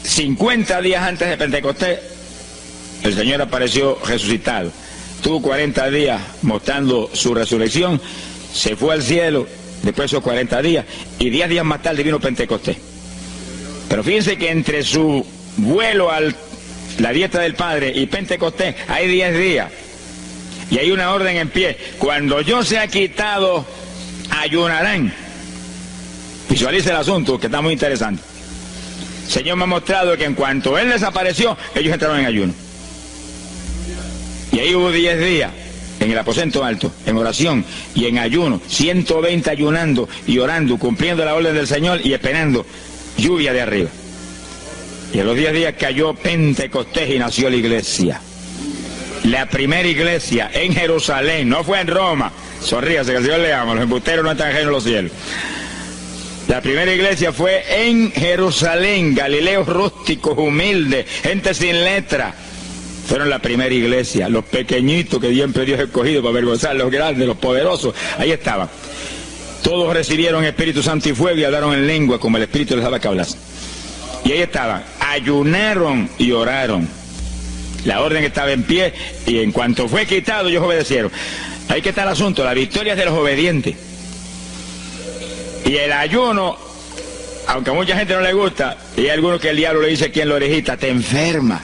50 días antes de Pentecostés, el Señor apareció resucitado. Tuvo 40 días mostrando su resurrección, se fue al cielo después de esos 40 días, y 10 días más tarde vino Pentecostés. Pero fíjense que entre su vuelo a la diestra del Padre y Pentecostés hay 10 días. Y hay una orden en pie. Cuando yo sea quitado, ayunarán. Visualice el asunto, que está muy interesante. El Señor me ha mostrado que en cuanto Él desapareció, ellos entraron en ayuno. Y ahí hubo 10 días en el aposento alto, en oración y en ayuno, 120 ayunando y orando, cumpliendo la orden del Señor y esperando lluvia de arriba. Y a los 10 días cayó Pentecostés y nació la iglesia. La primera iglesia en Jerusalén, no fue en Roma. Sonríase, que el Señor le ama, los embusteros no están ajenos a los cielos. La primera iglesia fue en Jerusalén, galileos rústicos, humildes, gente sin letra. Fueron la primera iglesia, los pequeñitos que siempre Dios ha escogido para avergonzar, los grandes, los poderosos, ahí estaban. Todos recibieron Espíritu Santo y fuego y hablaron en lengua como el Espíritu les daba que hablasen. Y ahí estaban, ayunaron y oraron. La orden estaba en pie y en cuanto fue quitado ellos obedecieron. Ahí que está el asunto, la victoria es de los obedientes. Y el ayuno, aunque a mucha gente no le gusta, y hay algunos que el diablo le dice aquí en la orejita, te enferma.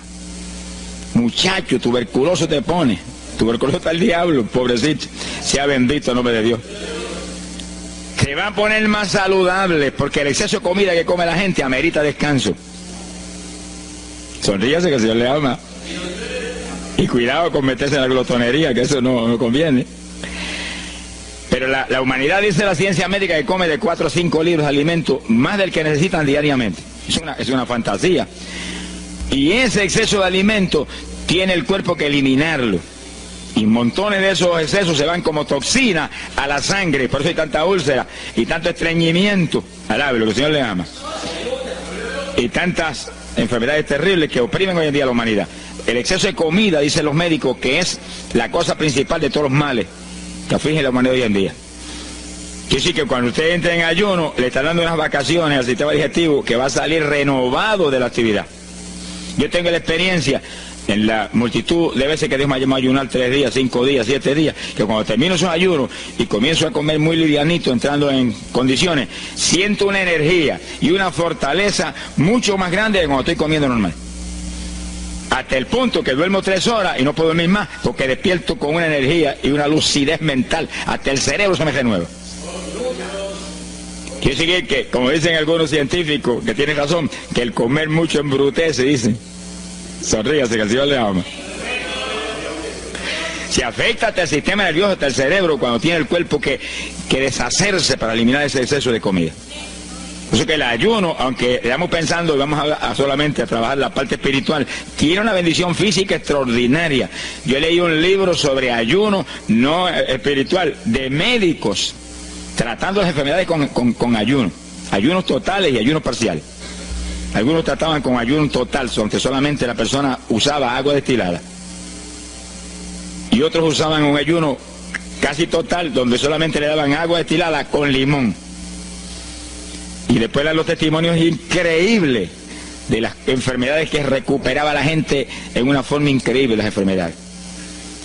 Muchacho, tuberculoso te pone. Tuberculoso está el diablo, pobrecito. Sea bendito el nombre de Dios. Se va a poner más saludable porque el exceso de comida que come la gente amerita descanso. Sonríase que el Señor le ama. Y cuidado con meterse en la glotonería, que eso no conviene. Pero la humanidad, dice la ciencia médica, que come de 4 a 5 libros de alimento, más del que necesitan diariamente. Es una fantasía. Y ese exceso de alimento tiene el cuerpo que eliminarlo. Y montones de esos excesos se van como toxina a la sangre. Por eso hay tanta úlcera y tanto estreñimiento. Alabe, lo que el Señor le ama. Y tantas enfermedades terribles que oprimen hoy en día a la humanidad. El exceso de comida, dicen los médicos, que es la cosa principal de todos los males que afligen a la humanidad hoy en día. Quiere decir que cuando usted entra en ayuno, le está dando unas vacaciones al sistema digestivo que va a salir renovado de la actividad. Yo tengo la experiencia en la multitud de veces que Dios me ha llamado a ayunar 3 días, 5 días, 7 días, que cuando termino esos ayunos y comienzo a comer muy livianito, entrando en condiciones, siento una energía y una fortaleza mucho más grande que cuando estoy comiendo normal. Hasta el punto que duermo 3 horas y no puedo dormir más porque despierto con una energía y una lucidez mental. Hasta el cerebro se me renueva. Quiere decir que, como dicen algunos científicos, que tienen razón, que el comer mucho embrutece, dicen. Sonríase, que el Señor le ama. Se afecta hasta el sistema nervioso, hasta el cerebro, cuando tiene el cuerpo que deshacerse para eliminar ese exceso de comida. Por eso que el ayuno, aunque estamos pensando y vamos solamente a trabajar la parte espiritual, tiene una bendición física extraordinaria. Yo leí un libro sobre ayuno no espiritual, de médicos, tratando las enfermedades con ayuno. Ayunos totales y ayunos parciales. Algunos trataban con ayuno total, aunque solamente la persona usaba agua destilada. Y otros usaban un ayuno casi total, donde solamente le daban agua destilada con limón. Y después dan los testimonios increíbles de las enfermedades que recuperaba la gente en una forma increíble, las enfermedades.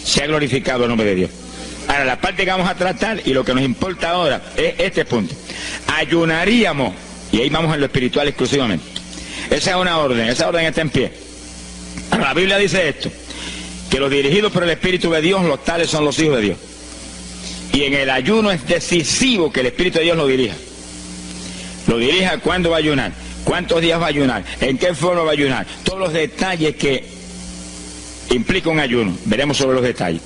Se ha glorificado el nombre de Dios. Ahora, la parte que vamos a tratar y lo que nos importa ahora es este punto. Ayunaríamos, y ahí vamos en lo espiritual exclusivamente. Esa esa orden está en pie. Ahora, la Biblia dice esto, que los dirigidos por el Espíritu de Dios, los tales son los hijos de Dios. Y en el ayuno es decisivo que el Espíritu de Dios lo dirija. Lo dirija cuándo va a ayunar, cuántos días va a ayunar, en qué forma va a ayunar, todos los detalles que implica un ayuno. Veremos sobre los detalles.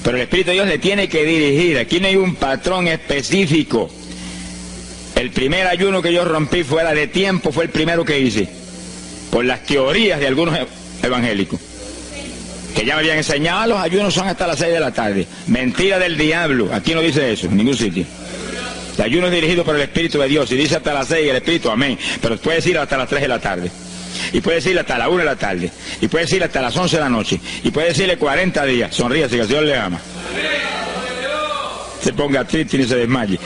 Pero el Espíritu de Dios le tiene que dirigir. Aquí no hay un patrón específico. El primer ayuno que yo rompí fuera de tiempo fue el primero que hice, por las teorías de algunos evangélicos, que ya me habían enseñado, los ayunos son hasta las 6 de la tarde. Mentira del diablo, aquí no dice eso, en ningún sitio. El ayuno es dirigido por el Espíritu de Dios, y dice hasta las 6 el Espíritu, amén, pero puede decir hasta las 3 de la tarde, y puede decirle hasta la 1 de la tarde, y puede decirle hasta las 11 de la noche, y puede decirle 40 días, sonríase que el Señor le ama. Se ponga triste y ni se desmaye.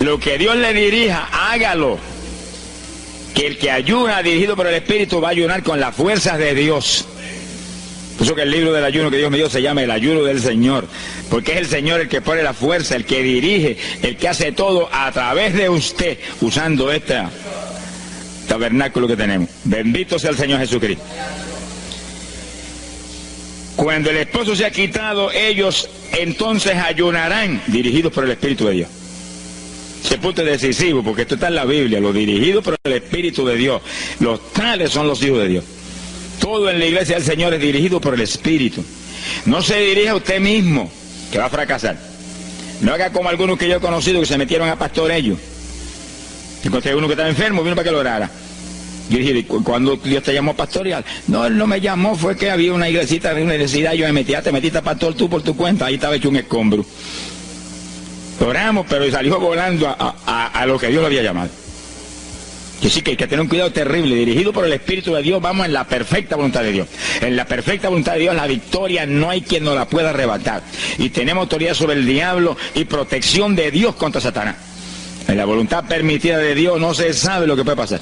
Lo que Dios le dirija, hágalo. que el que ayuna dirigido por el Espíritu va a ayunar con las fuerzas de Dios. Por eso que el libro del ayuno que Dios me dio se llama el ayuno del Señor, porque es el Señor el que pone la fuerza, el que dirige, el que hace todo a través de usted, usando este tabernáculo que tenemos. Bendito sea el Señor Jesucristo. Cuando el esposo se ha quitado, ellos entonces ayunarán, dirigidos por el Espíritu de Dios. Ese punto es decisivo, porque esto está en la Biblia, los dirigidos por el Espíritu de Dios. Los tales son los hijos de Dios. Todo en la iglesia del Señor es dirigido por el Espíritu. No se dirija a usted mismo, que va a fracasar. No haga como algunos que yo he conocido que se metieron a pastor ellos. Encontré uno que estaba enfermo, vino para que lo orara. Yo dije, ¿cuándo Dios te llamó a pastorear? No, él no me llamó, fue que había una iglesita, había una necesidad, yo me metí, te metiste a pastor tú por tu cuenta, ahí estaba hecho un escombro. Oramos, pero salió volando a lo que Dios lo había llamado. Que sí, que hay que tener un cuidado terrible, dirigido por el Espíritu de Dios, vamos en la perfecta voluntad de Dios. En la perfecta voluntad de Dios, la victoria no hay quien nos la pueda arrebatar. Y tenemos autoridad sobre el diablo y protección de Dios contra Satanás. En la voluntad permitida de Dios no se sabe lo que puede pasar.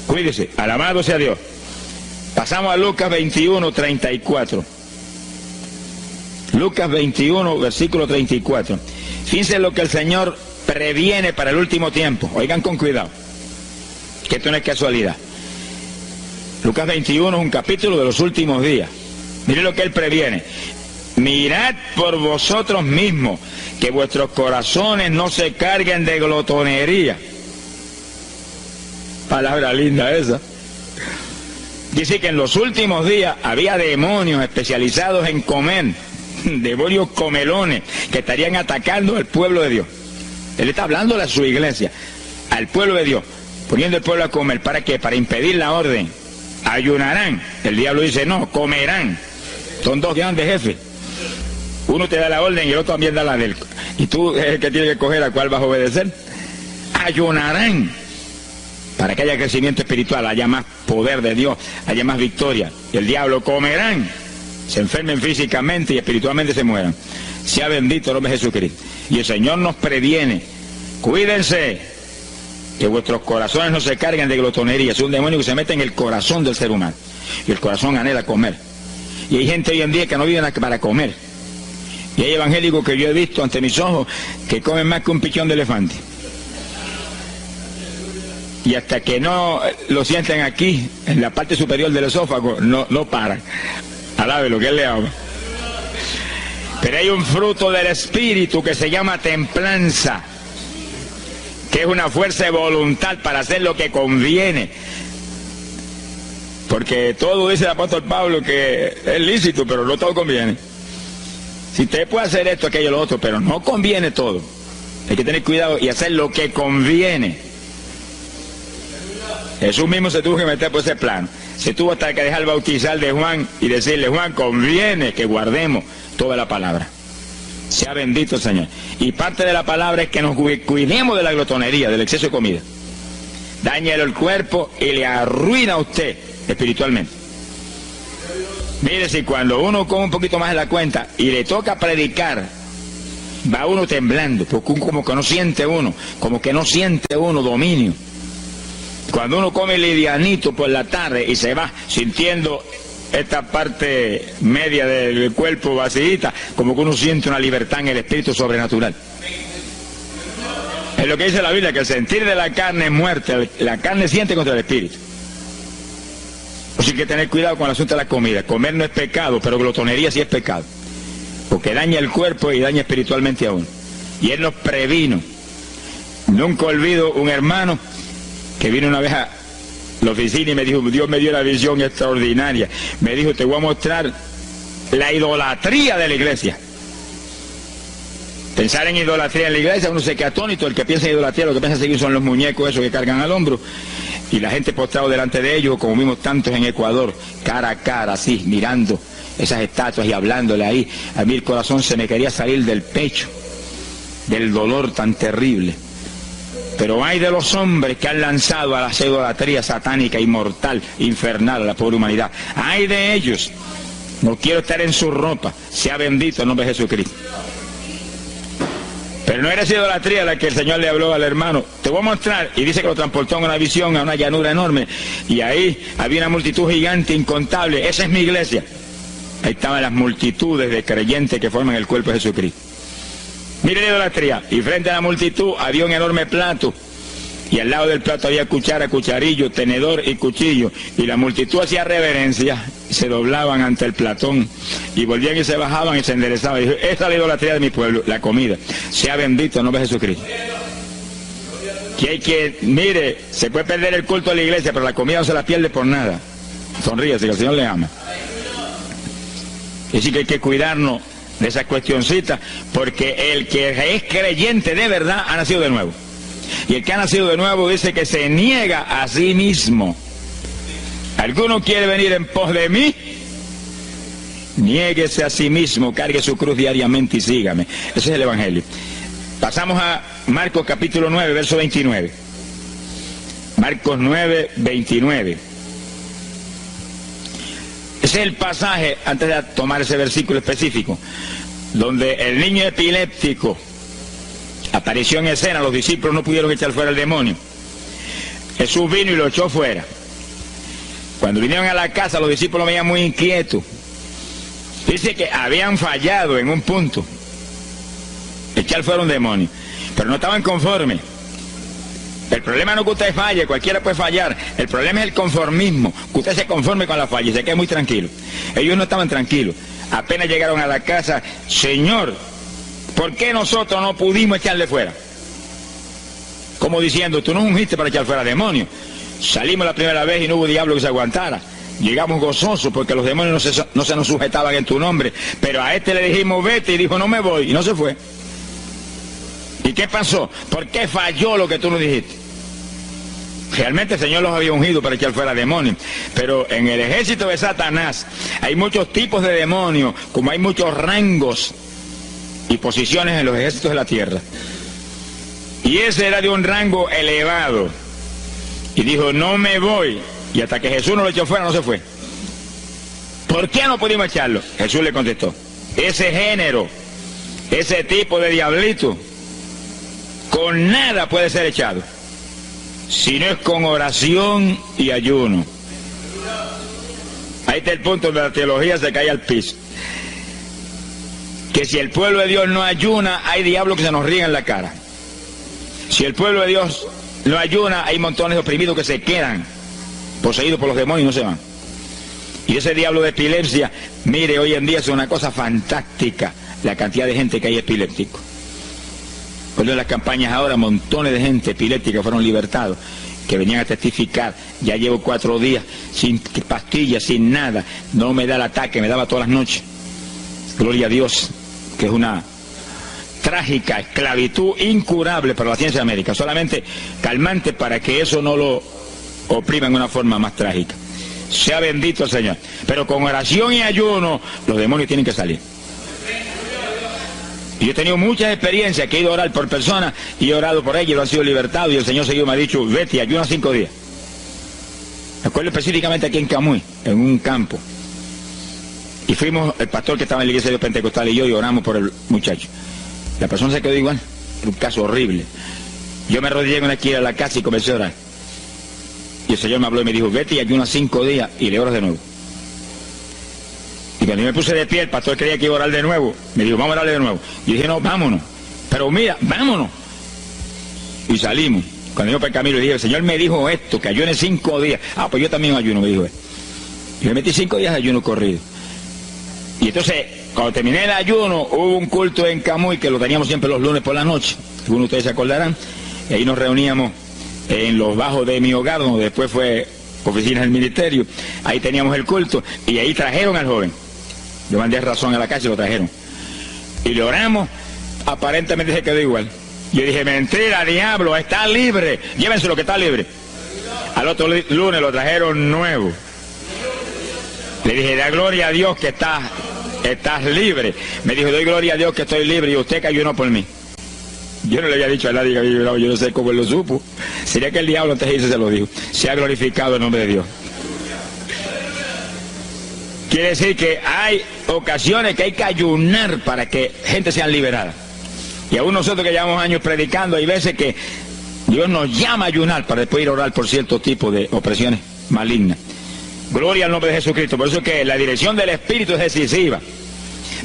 Cuídese, alabado sea Dios. Pasamos a Lucas 21, 34. Lucas 21, versículo 34. Fíjense lo que el Señor previene para el último tiempo. Oigan con cuidado, que esto no es casualidad. Lucas 21 es un capítulo de los últimos días. Miren lo que Él previene. Mirad por vosotros mismos, que vuestros corazones no se carguen de glotonería. Palabra linda esa. Dice que en los últimos días había demonios especializados en comer, demonios comelones, que estarían atacando al pueblo de Dios. Él está hablando a su iglesia, al pueblo de Dios, poniendo al pueblo a comer. ¿Para qué? Para impedir la orden. Ayunarán. El diablo dice, no, comerán. Son dos grandes jefes. Uno te da la orden y el otro también da la del. Y tú es el que tiene que escoger a cuál vas a obedecer. Ayunarán. Para que haya crecimiento espiritual, haya más poder de Dios, haya más victoria. Y el diablo comerán. Se enfermen físicamente y espiritualmente se mueran. Sea bendito el nombre de Jesucristo. Y el Señor nos previene. Cuídense, que vuestros corazones no se carguen de glotonería. Es un demonio que se mete en el corazón del ser humano. Y el corazón anhela comer. Y hay gente hoy en día que no vive para comer. Y hay evangélicos que yo he visto ante mis ojos que comen más que un pichón de elefante. Y hasta que no lo sienten aquí, en la parte superior del esófago, no paran. Alabe lo que Él le ama. Pero hay un fruto del Espíritu que se llama templanza, que es una fuerza de voluntad para hacer lo que conviene. Porque todo dice el apóstol Pablo que es lícito, pero no todo conviene. Si usted puede hacer esto, aquello, lo otro, pero no conviene todo. Hay que tener cuidado y hacer lo que conviene. Jesús mismo se tuvo que meter por ese plano. Se tuvo hasta que dejar bautizar de Juan y decirle, Juan, conviene que guardemos toda la palabra. Sea bendito el Señor. Y parte de la palabra es que nos cuidemos de la glotonería, del exceso de comida. Dáñelo el cuerpo y le arruina a usted espiritualmente. Mire, si cuando uno come un poquito más de la cuenta y le toca predicar, va uno temblando, porque como que no siente uno dominio. Cuando uno come livianito por la tarde y se va sintiendo esta parte media del cuerpo vacíita, como que uno siente una libertad en el espíritu sobrenatural. Es lo que dice la Biblia, que el sentir de la carne es muerte, la carne siente contra el espíritu. Así que hay que tener cuidado con el asunto de la comida. Comer no es pecado, pero glotonería sí es pecado, porque daña el cuerpo y daña espiritualmente a uno. Y Él nos previno. Nunca olvido un hermano que vino una vez a la oficina y me dijo, Dios me dio una visión extraordinaria. Me dijo, te voy a mostrar la idolatría de la iglesia. Pensar en idolatría en la iglesia, uno se queda atónito. El que piensa en idolatría, lo que piensa seguir son los muñecos esos que cargan al hombro. Y la gente postrado delante de ellos, como vimos tantos en Ecuador, cara a cara, así, mirando esas estatuas y hablándole ahí. A mí el corazón se me quería salir del pecho, del dolor tan terrible. Pero hay de los hombres que han lanzado a la idolatría satánica, inmortal, infernal a la pobre humanidad. Hay de ellos. No quiero estar en su ropa. Sea bendito el nombre de Jesucristo. Pero no era esa idolatría la que el Señor le habló al hermano. Te voy a mostrar, y dice que lo transportó en una visión a una llanura enorme, y ahí había una multitud gigante, incontable. Esa es mi iglesia. Ahí estaban las multitudes de creyentes que forman el cuerpo de Jesucristo. Mire la idolatría, y frente a la multitud había un enorme plato, y al lado del plato había cuchara, cucharillo, tenedor y cuchillo, y la multitud hacía reverencia, se doblaban ante el platón, y volvían y se bajaban y se enderezaban. Y dijo, esa es la idolatría de mi pueblo, la comida. Sea bendito el nombre de Jesucristo. Mire, se puede perder el culto de la iglesia, pero la comida no se la pierde por nada. Sonríese, que el Señor le ama. Es decir, que hay que cuidarnos de esas cuestioncitas, porque el que es creyente de verdad ha nacido de nuevo. Y el que ha nacido de nuevo dice que se niega a sí mismo. ¿Alguno quiere venir en pos de mí? Niéguese a sí mismo, cargue su cruz diariamente y sígame. Ese es el Evangelio. Pasamos a Marcos capítulo 9, verso 29. Marcos 9, 29. Ese es el pasaje, antes de tomar ese versículo específico, donde el niño epiléptico apareció en escena. Los discípulos no pudieron echar fuera el demonio. Jesús vino y lo echó fuera. Cuando vinieron a la casa, los discípulos lo veían muy inquietos. Dice que habían fallado en un punto, echar fuera un demonio, pero no estaban conformes. El problema no es que usted falle, cualquiera puede fallar. El problema es el conformismo, que usted se conforme con la falla y se quede muy tranquilo. Ellos no estaban tranquilos. Apenas llegaron a la casa, Señor, ¿por qué nosotros no pudimos echarle fuera? Como diciendo, tú nos ungiste para echar fuera demonios. Salimos la primera vez y no hubo diablo que se aguantara. Llegamos gozosos porque los demonios no se nos sujetaban en tu nombre. Pero a este le dijimos, vete, y dijo, no me voy, y no se fue. ¿Y qué pasó? ¿Por qué falló lo que tú nos dijiste? Realmente el Señor los había ungido para echar fuera demonios. Pero en el ejército de Satanás hay muchos tipos de demonios, como hay muchos rangos y posiciones en los ejércitos de la tierra. Y ese era de un rango elevado. Y dijo, no me voy. Y hasta que Jesús no lo echó fuera, no se fue. ¿Por qué no pudimos echarlo? Jesús le contestó, ese género, ese tipo de diablito, con nada puede ser echado, si no es con oración y ayuno. Ahí está el punto donde la teología se cae al piso. Que si el pueblo de Dios no ayuna, hay diablos que se nos ríen en la cara. Si el pueblo de Dios no ayuna, hay montones de oprimidos que se quedan poseídos por los demonios y no se van. Y ese diablo de epilepsia, mire, hoy en día es una cosa fantástica la cantidad de gente que hay epiléptico. Por en las campañas ahora, montones de gente epiléptica fueron libertados, que venían a testificar. Ya llevo 4 días sin pastillas, sin nada, no me da el ataque, me daba todas las noches. Gloria a Dios, que es una trágica esclavitud incurable para la ciencia médica, solamente calmante para que eso no lo oprima en una forma más trágica. Sea bendito el Señor. Pero con oración y ayuno, los demonios tienen que salir. Y yo he tenido muchas experiencias que he ido a orar por personas y he orado por ellos y lo han sido libertados, y el Señor seguido me ha dicho, vete, ayuna 5 días. Me acuerdo específicamente aquí en Camuy, en un campo. Y fuimos, el pastor que estaba en la iglesia de Pentecostal y yo, y oramos por el muchacho. La persona se quedó igual, era un caso horrible. Yo me arrodillé en una esquina de la casa y comencé a orar. Y el Señor me habló y me dijo, vete y ayuna 5 días y le oras de nuevo. Y cuando yo me puse de pie, el pastor creía que iba a orar de nuevo. Me dijo, vamos a orarle de nuevo. Y yo dije, no, vámonos. Pero mira, vámonos. Y salimos. Cuando yo por el camino le dije, el Señor me dijo esto, que ayune 5 días. Ah, pues yo también ayuno, me dijo él. Y me metí 5 días de ayuno corrido. Y entonces, cuando terminé el ayuno, hubo un culto en Camuy, que lo teníamos siempre los lunes por la noche. Algunos de ustedes se acordarán. Y ahí nos reuníamos en los bajos de mi hogar, donde después fue oficina del ministerio. Ahí teníamos el culto, y ahí trajeron al joven. Yo mandé razón a la casa y lo trajeron. Y le oramos, aparentemente se quedó igual. Yo dije, mentira, diablo, está libre. Llévense lo que está libre. Al otro lunes lo trajeron nuevo. Le dije, da gloria a Dios que estás libre. Me dijo, doy gloria a Dios que estoy libre, y usted que ayunó por mí. Yo no le había dicho a nadie que había ayunado, yo no sé cómo él lo supo. Sería que el diablo antes de irse se lo dijo. Se ha glorificado el nombre de Dios. Quiere decir que hay ocasiones que hay que ayunar para que gente sea liberada. Y aún nosotros que llevamos años predicando, hay veces que Dios nos llama a ayunar para después ir a orar por cierto tipo de opresiones malignas. Gloria al nombre de Jesucristo. Por eso es que la dirección del Espíritu es decisiva,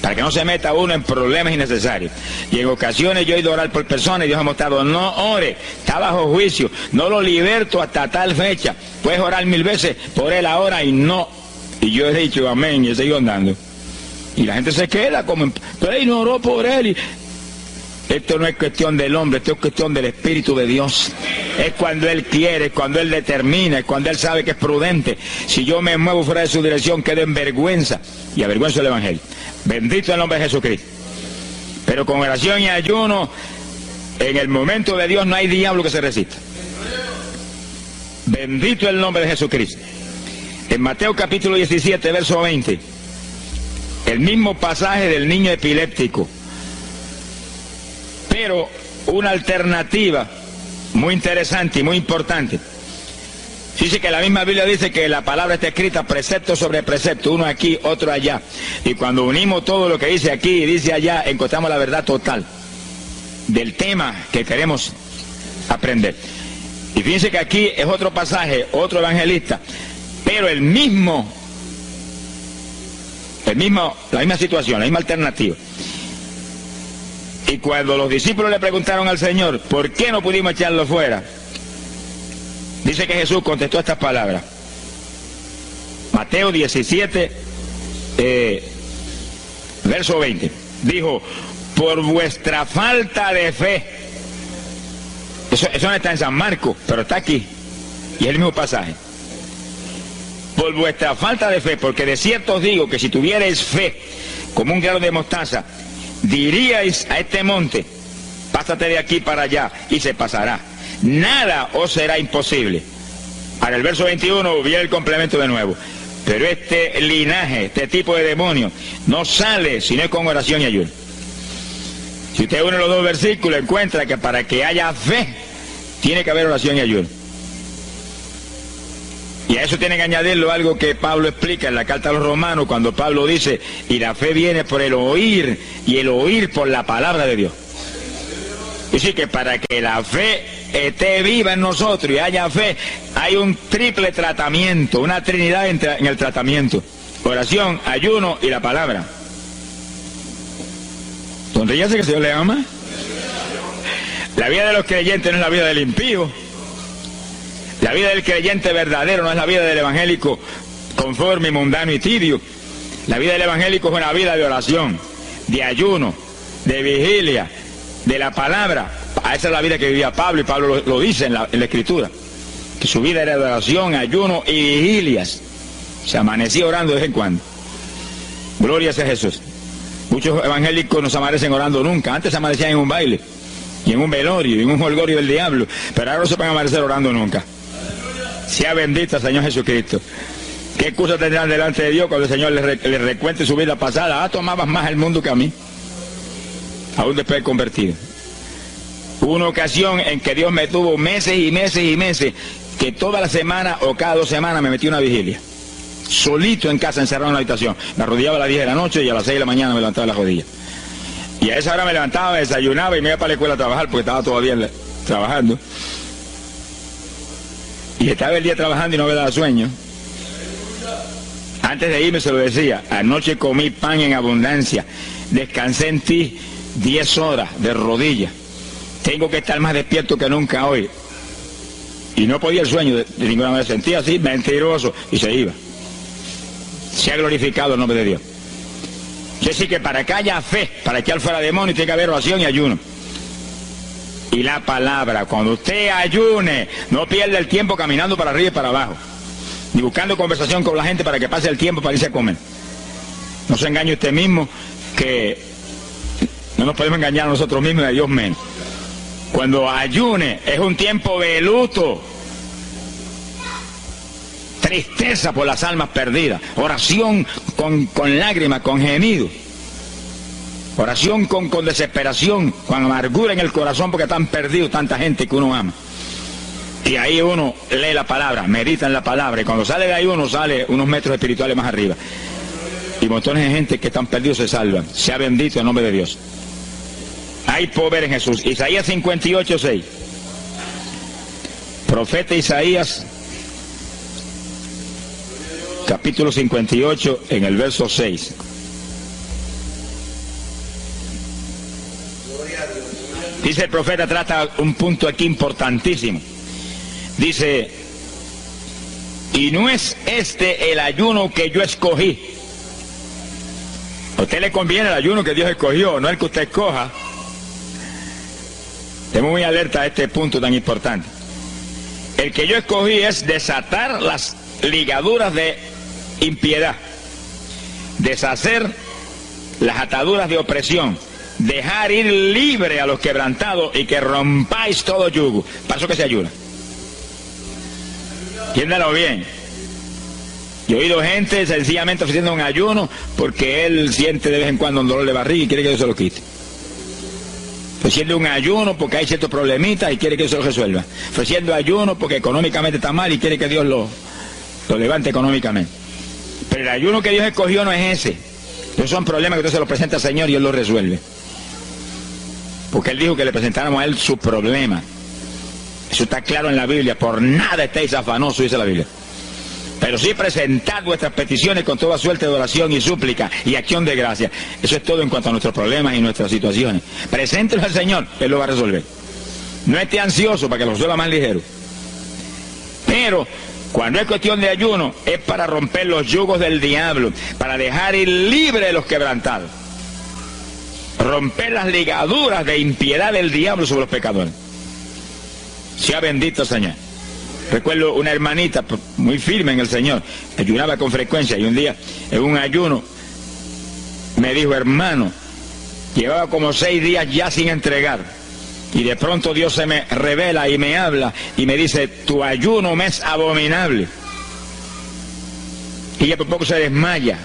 para que no se meta uno en problemas innecesarios. Y en ocasiones yo he ido a orar por personas y Dios ha mostrado: no ore, está bajo juicio, no lo liberto hasta tal fecha. Puedes orar 1000 veces por él ahora y no. Y yo he dicho amén y he seguido andando. Y la gente se queda como, pero él no oró por él. Y esto no es cuestión del hombre, esto es cuestión del Espíritu de Dios. Es cuando Él quiere, es cuando Él determina, es cuando Él sabe que es prudente. Si yo me muevo fuera de su dirección, quedo en vergüenza y avergüenzo el Evangelio. Bendito el nombre de Jesucristo. Pero con oración y ayuno, en el momento de Dios no hay diablo que se resista. Bendito el nombre de Jesucristo. En Mateo capítulo 17, verso 20, el mismo pasaje del niño epiléptico, pero una alternativa muy interesante y muy importante. Dice que la misma Biblia dice que la palabra está escrita precepto sobre precepto, uno aquí, otro allá. Y cuando unimos todo lo que dice aquí y dice allá, encontramos la verdad total del tema que queremos aprender. Y fíjense que aquí es otro pasaje, otro evangelista, pero la misma situación, la misma alternativa. Y cuando los discípulos le preguntaron al Señor, ¿por qué no pudimos echarlo fuera? Dice que Jesús contestó estas palabras. Mateo 17, verso 20. Dijo: por vuestra falta de fe. Eso no está en San Marcos, pero está aquí. Y es el mismo pasaje. Por vuestra falta de fe, porque de cierto os digo que si tuvierais fe como un grano de mostaza, diríais a este monte: pásate de aquí para allá, y se pasará. Nada os será imposible. Ahora el verso 21 viene el complemento de nuevo. Pero este linaje, este tipo de demonio, no sale si no es con oración y ayuno. Si usted une los dos versículos, encuentra que para que haya fe, tiene que haber oración y ayuno. Y a eso tiene que añadirlo algo que Pablo explica en la carta a los Romanos, cuando Pablo dice: y la fe viene por el oír, y el oír por la palabra de Dios. Es decir, que para que la fe esté viva en nosotros y haya fe, hay un triple tratamiento, una trinidad en el tratamiento: oración, ayuno y la palabra. Sonríase, que el Señor le ama. La vida de los creyentes no es la vida del impío. La vida del creyente verdadero no es la vida del evangélico conforme, mundano y tibio. La vida del evangélico es una vida de oración, de ayuno, de vigilia, de la palabra. Esa es la vida que vivía Pablo, y Pablo lo dice en la Escritura, que su vida era de oración, ayuno y vigilias. Se amanecía orando de vez en cuando. Gloria sea Jesús. Muchos evangélicos no se amanecen orando nunca. Antes se amanecían en un baile, y en un velorio, y en un jolgorio del diablo, pero ahora no se van a amanecer orando nunca. Sea bendito el Señor Jesucristo. ¿Qué excusa tendrán delante de Dios cuando el Señor les recuente su vida pasada? Tomabas más el mundo que a mí, aún después de convertido. Hubo una ocasión en que Dios me tuvo meses y meses y meses, que toda la semana o cada 2 semanas me metí una vigilia, solito en casa, encerrado en la habitación. Me arrodillaba a las 10 de la noche y a las 6 de la mañana me levantaba las rodillas. Y a esa hora me levantaba, desayunaba y me iba para la escuela a trabajar, porque estaba todavía trabajando. Y estaba el día trabajando y no me daba sueño. Antes de irme se lo decía: anoche comí pan en abundancia, descansé en ti 10 horas de rodillas, tengo que estar más despierto que nunca hoy. Y no podía el sueño de ninguna manera, sentía así, mentiroso, y se iba. Se ha glorificado el nombre de Dios. Es decir, que para que haya fe, para echar fuera demonios, tiene que haber oración y ayuno. Y la palabra, cuando usted ayune, no pierda el tiempo caminando para arriba y para abajo, ni buscando conversación con la gente para que pase el tiempo para irse a comer. No se engañe usted mismo, que no nos podemos engañar a nosotros mismos y a Dios menos. Cuando ayune es un tiempo de luto, tristeza por las almas perdidas, oración con lágrimas, con gemidos, oración con desesperación, con amargura en el corazón porque están perdidos tanta gente que uno ama. Y ahí uno lee la palabra, medita en la palabra, y cuando sale de ahí uno sale unos metros espirituales más arriba. Y montones de gente que están perdidos se salvan. Sea bendito el nombre de Dios. hay poder en Jesús. Isaías 58:6. Profeta Isaías, capítulo 58, en el verso 6. Dice el profeta, trata un punto aquí importantísimo. Dice, y no es este el ayuno que yo escogí. A usted le conviene el ayuno que Dios escogió, no el que usted escoja. Estemos muy alerta a este punto tan importante. El que yo escogí es desatar las ligaduras de impiedad, deshacer las ataduras de opresión, dejar ir libre a los quebrantados y que rompáis todo yugo. Para eso que se ayuna. Entiéndalo bien. Yo he oído gente sencillamente ofreciendo un ayuno porque él siente de vez en cuando un dolor de barriga y quiere que Dios se lo quite. Ofreciendo un ayuno porque hay ciertos problemitas y quiere que Dios se lo resuelva. Ofreciendo ayuno porque económicamente está mal y quiere que Dios lo levante económicamente. Pero el ayuno que Dios escogió no es ese. Esos son problemas que Dios se los presenta al Señor y Él los resuelve. Porque Él dijo que le presentáramos a Él su problema. Eso está claro en la Biblia. Por nada estéis afanosos, dice la Biblia. Pero sí presentad vuestras peticiones con toda suerte de oración y súplica y acción de gracia. Eso es todo en cuanto a nuestros problemas y nuestras situaciones. Preséntelo al Señor, Él lo va a resolver. No esté ansioso para que lo resuelva más ligero. Pero cuando es cuestión de ayuno, es para romper los yugos del diablo, para dejar ir libre a los quebrantados. Romper las ligaduras de impiedad del diablo sobre los pecadores. Sea bendito el Señor. Recuerdo una hermanita muy firme en el Señor, ayunaba con frecuencia y un día en un ayuno me dijo, hermano, llevaba como 6 días ya sin entregar y de pronto Dios se me revela y me habla y me dice, tu ayuno me es abominable. Y ella por poco se desmaya.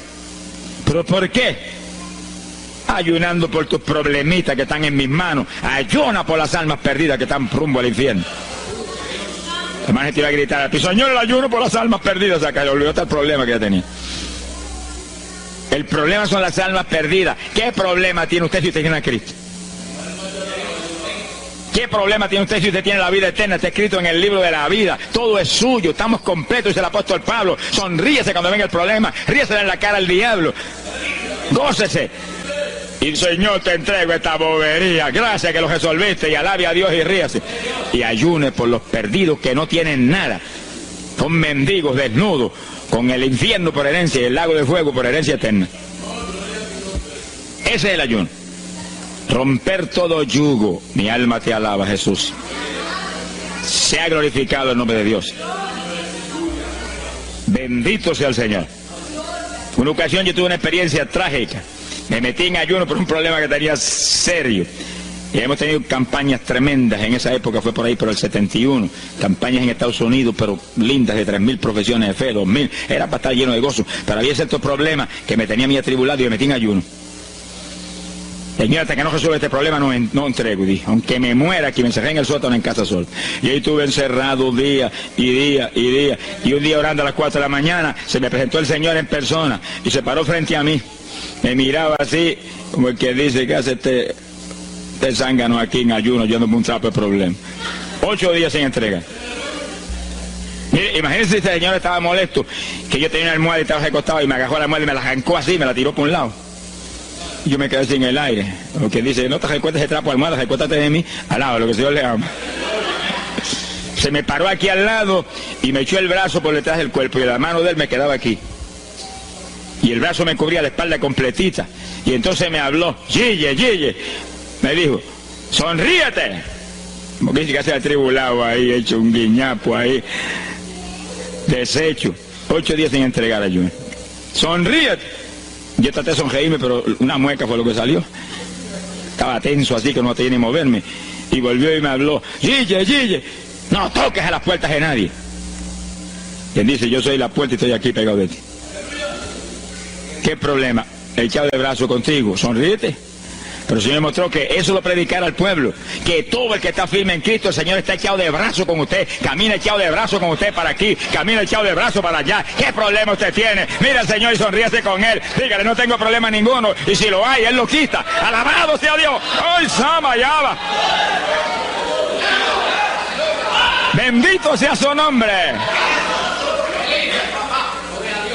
¿Pero por qué? Ayunando por tus problemitas que están en mis manos. Ayuna por las almas perdidas que están rumbo al infierno. La hermana te iba a gritar a ti, Señor, el ayuno por las almas perdidas. Acá le olvidó el problema que ya tenía. El problema son las almas perdidas. ¿Qué problema tiene usted si usted tiene a Cristo? ¿Qué problema tiene usted si usted tiene la vida eterna? Está escrito en el libro de la vida. Todo es suyo, estamos completos, dice el apóstol Pablo. Sonríese cuando venga el problema, ríesele en la cara al diablo. Gócese. Y Señor, te entrego esta bobería. Gracias que lo resolviste y alabe a Dios y ríase. Y ayune por los perdidos que no tienen nada. Son mendigos desnudos, con el infierno por herencia y el lago de fuego por herencia eterna. Ese es el ayuno. Romper todo yugo. Mi alma te alaba, Jesús. Sea glorificado el nombre de Dios. Bendito sea el Señor. Una ocasión yo tuve una experiencia trágica. Me metí en ayuno por un problema que tenía serio. Y hemos tenido campañas tremendas. En esa época fue por ahí, por el 71. Campañas en Estados Unidos, pero lindas, de 3.000 profesiones de fe, 2.000. Era para estar lleno de gozo. Pero había ciertos problemas que me tenía a mí atribulado y me metí en ayuno. Señor, hasta que no resuelva este problema no entrego. Y dije, aunque me muera, que me encerré en el sótano en casa sola. Y ahí estuve encerrado día y día y día. Y un día orando a las 4 de la mañana, se me presentó el Señor en persona y se paró frente a mí. Me miraba así, como el que dice, ¿qué hace este zángano aquí en ayuno? Yo no me un trapo de problema. 8 días sin entrega. Mire, imagínense si este señor estaba molesto, que yo tenía una almohada y estaba recostado y me agarró la almohada y me la arrancó así, me la tiró por un lado. Y yo me quedé sin el aire. Lo que dice, no te recuerdes ese trapo de almohada, recuérdate de mí, al lado, lo que el Señor le ama. Se me paró aquí al lado y me echó el brazo por detrás del cuerpo y la mano de él me quedaba aquí. Y el brazo me cubría la espalda completita. Y entonces me habló, Gille, me dijo, sonríete. Como que dice que se ha atribulado ahí, hecho un guiñapo ahí, deshecho. 8 días sin entregar ayuno. Sonríete. Yo traté de sonreírme, pero una mueca fue lo que salió. Estaba tenso así que no tenía ni moverme. Y volvió y me habló, Gille, no toques a las puertas de nadie. Quien dice, yo soy la puerta y estoy aquí pegado de ti. ¿Qué problema? Echado de brazo contigo, sonríete. Pero el Señor mostró que eso lo predicara al pueblo, que todo el que está firme en Cristo, el Señor está echado de brazo con usted, camina echado de brazo con usted para aquí, camina echado de brazo para allá. ¿Qué problema usted tiene? Mira al Señor y sonríase con Él, dígale, no tengo problema ninguno, y si lo hay, Él lo quita. Alabado sea Dios. ¡Ay, Sama, ya va! Bendito sea su nombre.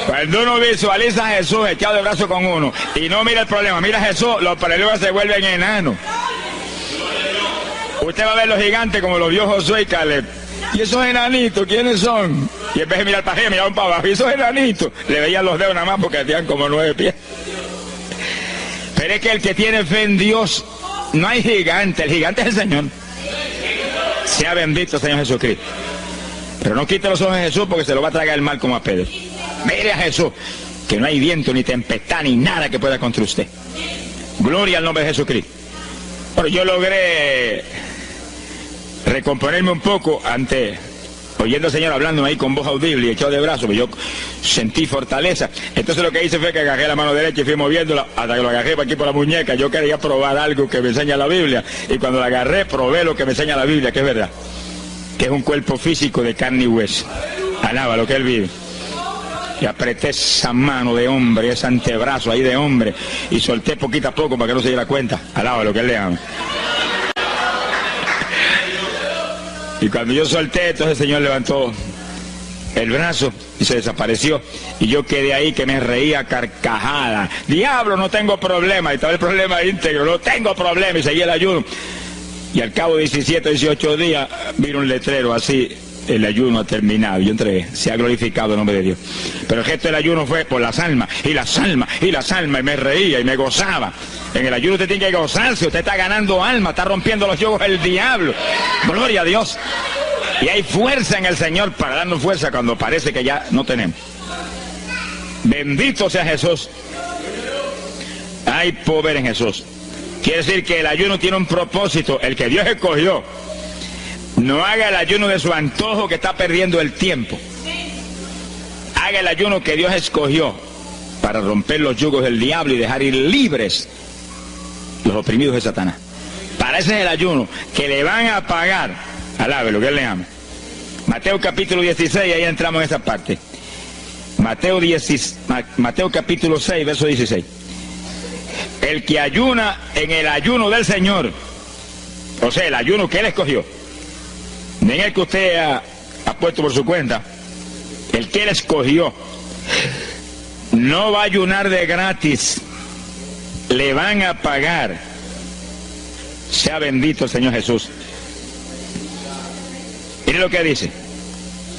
Cuando uno visualiza a Jesús echado de brazo con uno y no mira el problema, mira a Jesús, los problemas se vuelven enanos. Usted va a ver los gigantes como los vio Josué y Caleb. ¿Y esos enanitos quiénes son? Y en vez de mirar para arriba, miraban para abajo. ¿Y esos enanitos? Le veían los dedos nada más porque tenían como 9 pies. Pero es que el que tiene fe en Dios, no hay gigante, el gigante es el Señor. Sea bendito Señor Jesucristo. Pero no quite los ojos de Jesús porque se lo va a tragar el mal como a Pedro. Mire a Jesús, que no hay viento, ni tempestad, ni nada que pueda contra usted. Gloria al nombre de Jesucristo. Pero yo logré recomponerme un poco oyendo al Señor hablando ahí con voz audible y echado de brazos, yo sentí fortaleza. Entonces lo que hice fue que agarré la mano derecha y fui moviéndola hasta que lo agarré por aquí por la muñeca. Yo quería probar algo que me enseña la Biblia, y cuando la agarré probé lo que me enseña la Biblia, que es verdad, que es un cuerpo físico de carne y hueso. Alaba lo que Él vive. Y apreté esa mano de hombre, ese antebrazo ahí de hombre, y solté poquito a poco para que no se diera cuenta. Alaba lo que Él le ama. Y cuando yo solté, entonces el Señor levantó el brazo y se desapareció. Y yo quedé ahí que me reía carcajada. Diablo, no tengo problema. Y estaba el problema íntegro, no tengo problema. Y seguí el ayuno. Y al cabo de 17, 18 días, vino un letrero así: el ayuno ha terminado. Yo entregué, se ha glorificado el nombre de Dios. Pero el gesto del ayuno fue por las almas, y las almas, y las almas, y me reía y me gozaba. En el ayuno usted tiene que gozarse, usted está ganando alma, está rompiendo los yugos del diablo. Gloria a Dios. Y hay fuerza en el Señor para darnos fuerza cuando parece que ya no tenemos. Bendito sea Jesús. Hay poder en Jesús. Quiere decir que el ayuno tiene un propósito, el que Dios escogió. No haga el ayuno de su antojo, que está perdiendo el tiempo. Haga el ayuno que Dios escogió para romper los yugos del diablo y dejar ir libres los oprimidos de Satanás. Para ese es el ayuno que le van a pagar. Alabe lo que Él le ama. Mateo capítulo 16, ahí entramos en esa parte. Mateo capítulo 6, verso 16. El que ayuna en el ayuno del Señor, o sea, el ayuno que Él escogió, no en el que usted ha puesto por su cuenta, el que Él escogió, no va a ayunar de gratis, le van a pagar. Sea bendito el Señor Jesús. Mire lo que dice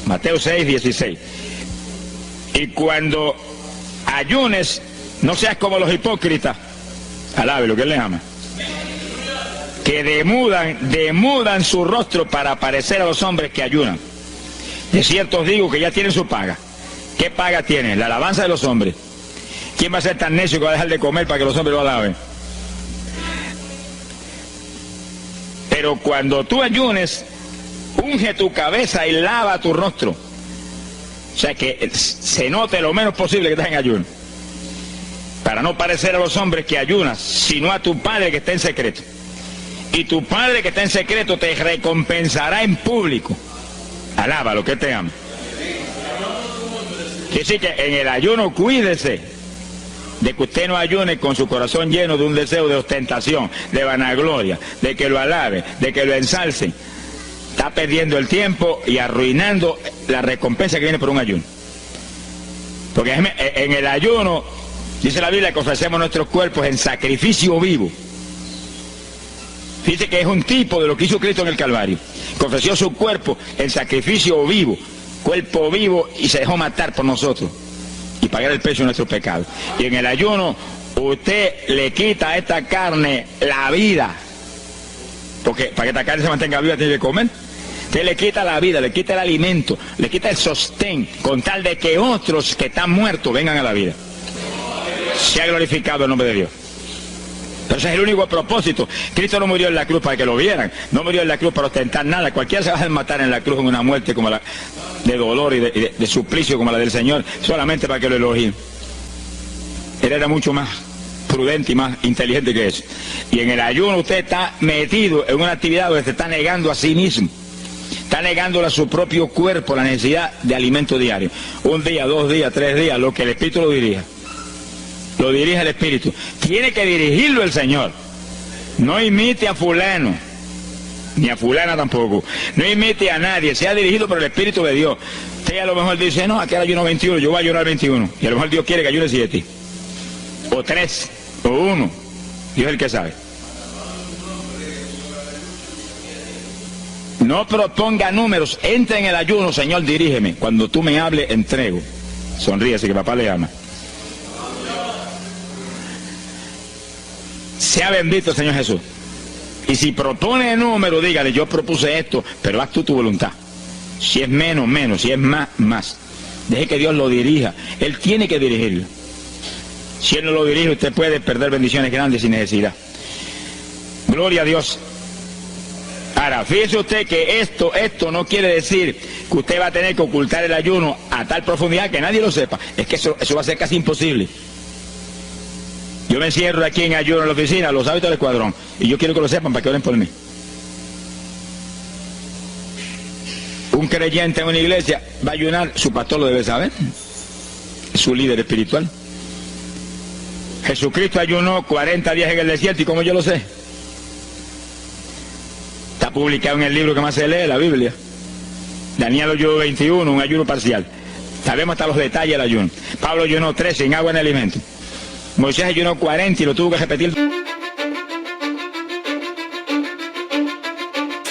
Mateo 6, 16. Y cuando ayunes, no seas como los hipócritas. Alabe lo que Él le ama. Que demudan su rostro para parecer a los hombres que ayunan. De cierto os digo que ya tienen su paga. ¿Qué paga tienen? La alabanza de los hombres. ¿Quién va a ser tan necio que va a dejar de comer para que los hombres lo alaben? Pero cuando tú ayunes, unge tu cabeza y lava tu rostro. O sea, que se note lo menos posible que estás en ayuno, para no parecer a los hombres que ayunas, sino a tu Padre que está en secreto. Y tu Padre que está en secreto te recompensará en público. Alaba lo que te ama. Quiere decir que en el ayuno cuídese de que usted no ayune con su corazón lleno de un deseo de ostentación, de vanagloria, de que lo alabe, de que lo ensalce. Está perdiendo el tiempo y arruinando la recompensa que viene por un ayuno. Porque en el ayuno, dice la Biblia, que ofrecemos nuestros cuerpos en sacrificio vivo. Fíjese que es un tipo de lo que hizo Cristo en el Calvario, que ofreció su cuerpo en sacrificio vivo, cuerpo vivo, y se dejó matar por nosotros y pagar el precio de nuestros pecados. Y en el ayuno usted le quita a esta carne la vida, porque para que esta carne se mantenga viva tiene que comer. Usted le quita la vida, le quita el alimento, le quita el sostén, con tal de que otros que están muertos vengan a la vida. Se ha glorificado el nombre de Dios. Pero ese es el único propósito. Cristo no murió en la cruz para que lo vieran, no murió en la cruz para ostentar nada. Cualquiera se va a matar en la cruz en una muerte como la de dolor y de suplicio como la del Señor, solamente para que lo elogien. Él era mucho más prudente y más inteligente que eso. Y en el ayuno usted está metido en una actividad donde se está negando a sí mismo. Está negándole a su propio cuerpo la necesidad de alimento diario. Un día, 2 días, 3 días, lo que el Espíritu lo dirija. Lo dirige el Espíritu. Tiene que dirigirlo el Señor. No imite a fulano, ni a fulana tampoco. No imite a nadie, sea dirigido por el Espíritu de Dios. Usted a lo mejor dice, no, aquí ayuno 21, yo voy a ayunar 21. Y a lo mejor Dios quiere que ayune 7. O 3, o 1. Dios es el que sabe. No proponga números, entra en el ayuno, Señor, dirígeme. Cuando tú me hables, entrego. Sonríese que papá le ama. Sea bendito el Señor Jesús. Y si propone número, dígale, yo propuse esto, pero haz tú tu voluntad. Si es menos, menos, si es más, más. Deje que Dios lo dirija. Él tiene que dirigirlo. Si Él no lo dirige, usted puede perder bendiciones grandes sin necesidad. Gloria a Dios. Ahora, fíjese usted que esto no quiere decir que usted va a tener que ocultar el ayuno a tal profundidad que nadie lo sepa. Es que eso va a ser casi imposible. Yo me encierro aquí en ayuno en la oficina, los hábitos del escuadrón, y yo quiero que lo sepan para que oren por mí. Un creyente en una iglesia va a ayunar, su pastor lo debe saber, su líder espiritual. Jesucristo ayunó 40 días en el desierto, ¿y cómo yo lo sé? Está publicado en el libro que más se lee, la Biblia. Daniel ayunó 21, un ayuno parcial. Sabemos hasta los detalles del ayuno. Pablo ayunó 13 en agua en alimento. Moisés ayunó 40 y lo tuvo que repetir.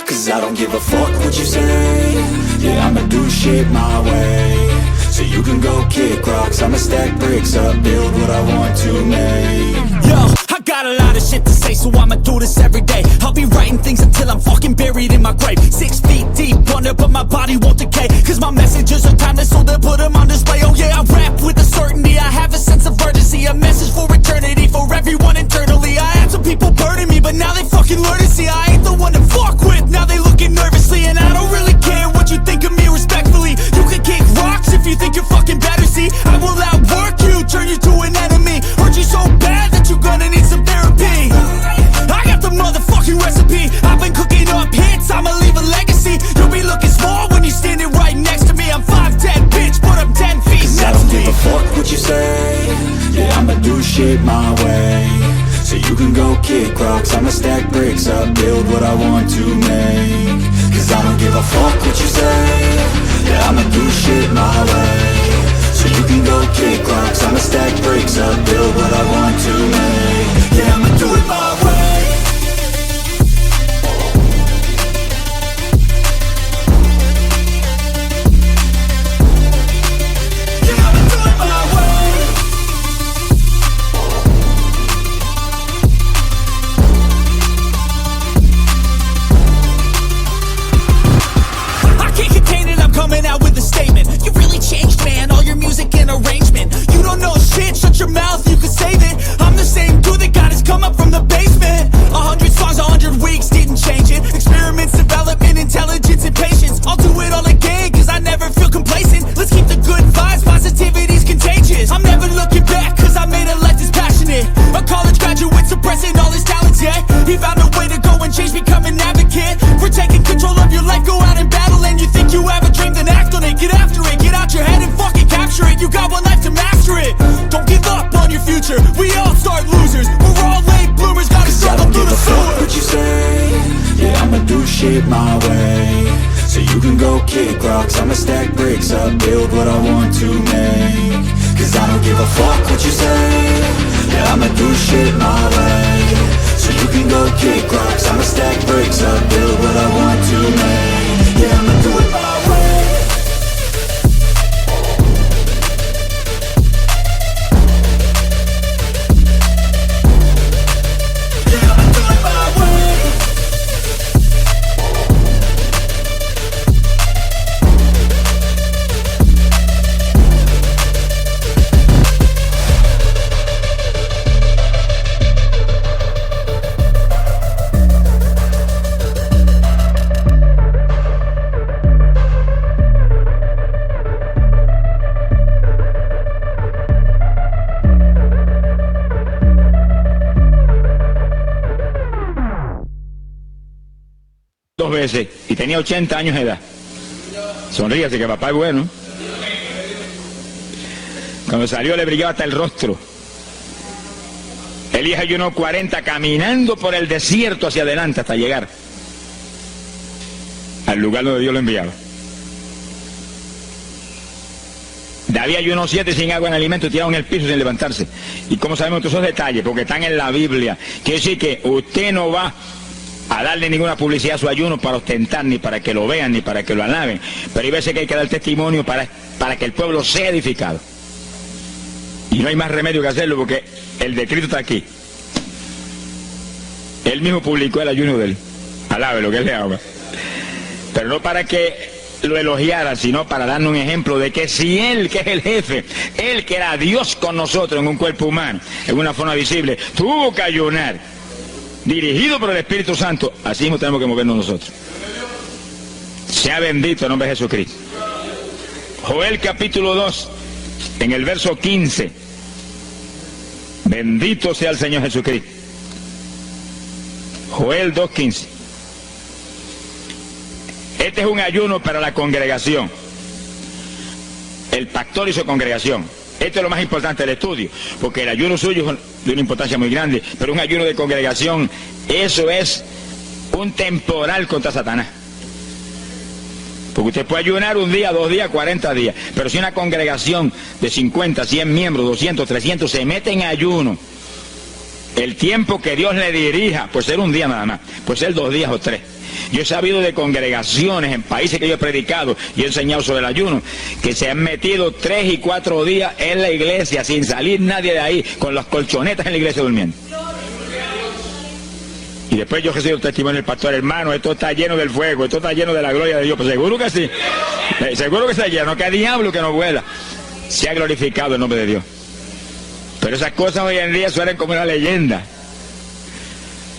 Cause I don't give a fuck what you say. Yeah, I'ma do shit my way. So you can go kick rocks, I'ma stack bricks up, build what I want to make. Yo, I got a lot of shit to say, so I'ma do this every day. I'll be writing things until I'm fucking buried in my grave. 6 feet deep under, but my body won't decay. Cause my messages are timeless, so they'll put them on display. Oh yeah, I rap with a certainty, I have a sense of urgency. A message for eternity, for everyone internally. I had some people burning me, but now they fucking learn to see I ain't the one to fuck with. Now they looking nervously, and I don't really care what you think of me respectfully. You can kick rocks if you think you're fucking better, see. I will outwork you, turn you to an enemy. Hurt you so bad that you're gonna need some therapy. I got the motherfucking recipe. I've been cooking up hits, I'ma leave a legacy. You'll be looking small when you're standing right next to me. I'm 5'10", bitch, but I'm 10 feet. Cause I don't give a fuck what you say. Yeah, I'ma do shit my way. So you can go kick rocks, I'ma stack bricks up, build what I want to make. Cause I don't give a fuck what you say. Yeah, I'ma do shit my way. So you can go kick rocks, I'ma stack bricks up, build what I want to make. Yeah, I'ma do it my way. My way, so you can go kick rocks, I'ma stack bricks up, build what I want to make. Cause I don't give a fuck what you say. Yeah, I'ma do shit my way. So you can go kick rocks, I'ma stack bricks up, build what I want to make. Yeah, I'ma do it my way. veces y tenía 80 años de edad. Sonríase que papá es bueno. Cuando salió le brillaba hasta el rostro. Elías ayunó 40 caminando por el desierto hacia adelante hasta llegar al lugar donde Dios lo enviaba. David ayunó 7 sin agua en alimento, tirado en el piso sin levantarse. ¿Y cómo sabemos todos esos detalles? Porque están en la Biblia. Quiere decir que usted no va a darle ninguna publicidad a su ayuno para ostentar, ni para que lo vean, ni para que lo alaben. Pero hay veces que hay que dar testimonio para que el pueblo sea edificado. Y no hay más remedio que hacerlo porque el decreto está aquí. Él mismo publicó el ayuno de él. Alabe lo que él le ama. Pero no para que lo elogiara, sino para darnos un ejemplo de que si él, que es el jefe, él que era Dios con nosotros en un cuerpo humano, en una forma visible, tuvo que ayunar, dirigido por el Espíritu Santo, así mismo tenemos que movernos nosotros. Sea bendito el nombre de Jesucristo. Joel capítulo 2, en el verso 15. Bendito sea el Señor Jesucristo. Joel 2:15. Este es un ayuno para la congregación. El pastor y su congregación. Esto es lo más importante del estudio, porque el ayuno suyo es de una importancia muy grande, pero un ayuno de congregación, eso es un temporal contra Satanás. Porque usted puede ayunar un día, 2 días, 40 días, pero si una congregación de 50, 100 miembros, 200, 300 se mete en ayuno, el tiempo que Dios le dirija, puede ser un día nada más, puede ser 2 días o 3. Yo he sabido de congregaciones en países que yo he predicado y he enseñado sobre el ayuno, que se han metido 3 y 4 días en la iglesia sin salir nadie de ahí, con las colchonetas en la iglesia durmiendo. Y después yo recibo el testimonio del pastor: hermano, esto está lleno del fuego, esto está lleno de la gloria de Dios. Pues seguro que sí, seguro que está lleno, que diablo que no vuela. Se ha glorificado el nombre de Dios. Pero esas cosas hoy en día suenan como una leyenda.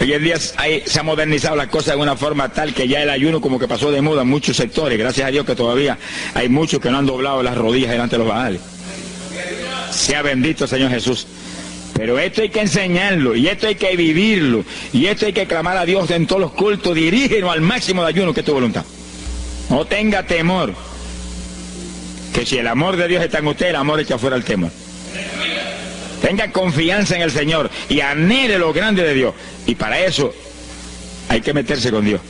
Hoy en día se ha modernizado las cosas de una forma tal que ya el ayuno como que pasó de moda en muchos sectores. Gracias a Dios que todavía hay muchos que no han doblado las rodillas delante de los baales. Sea bendito el Señor Jesús. Pero esto hay que enseñarlo, y esto hay que vivirlo, y esto hay que clamar a Dios en todos los cultos. Dirígenos al máximo de ayuno, que es tu voluntad. No tenga temor, que si el amor de Dios está en usted, el amor echa fuera el temor. Tenga confianza en el Señor y anhele lo grande de Dios. Y para eso hay que meterse con Dios.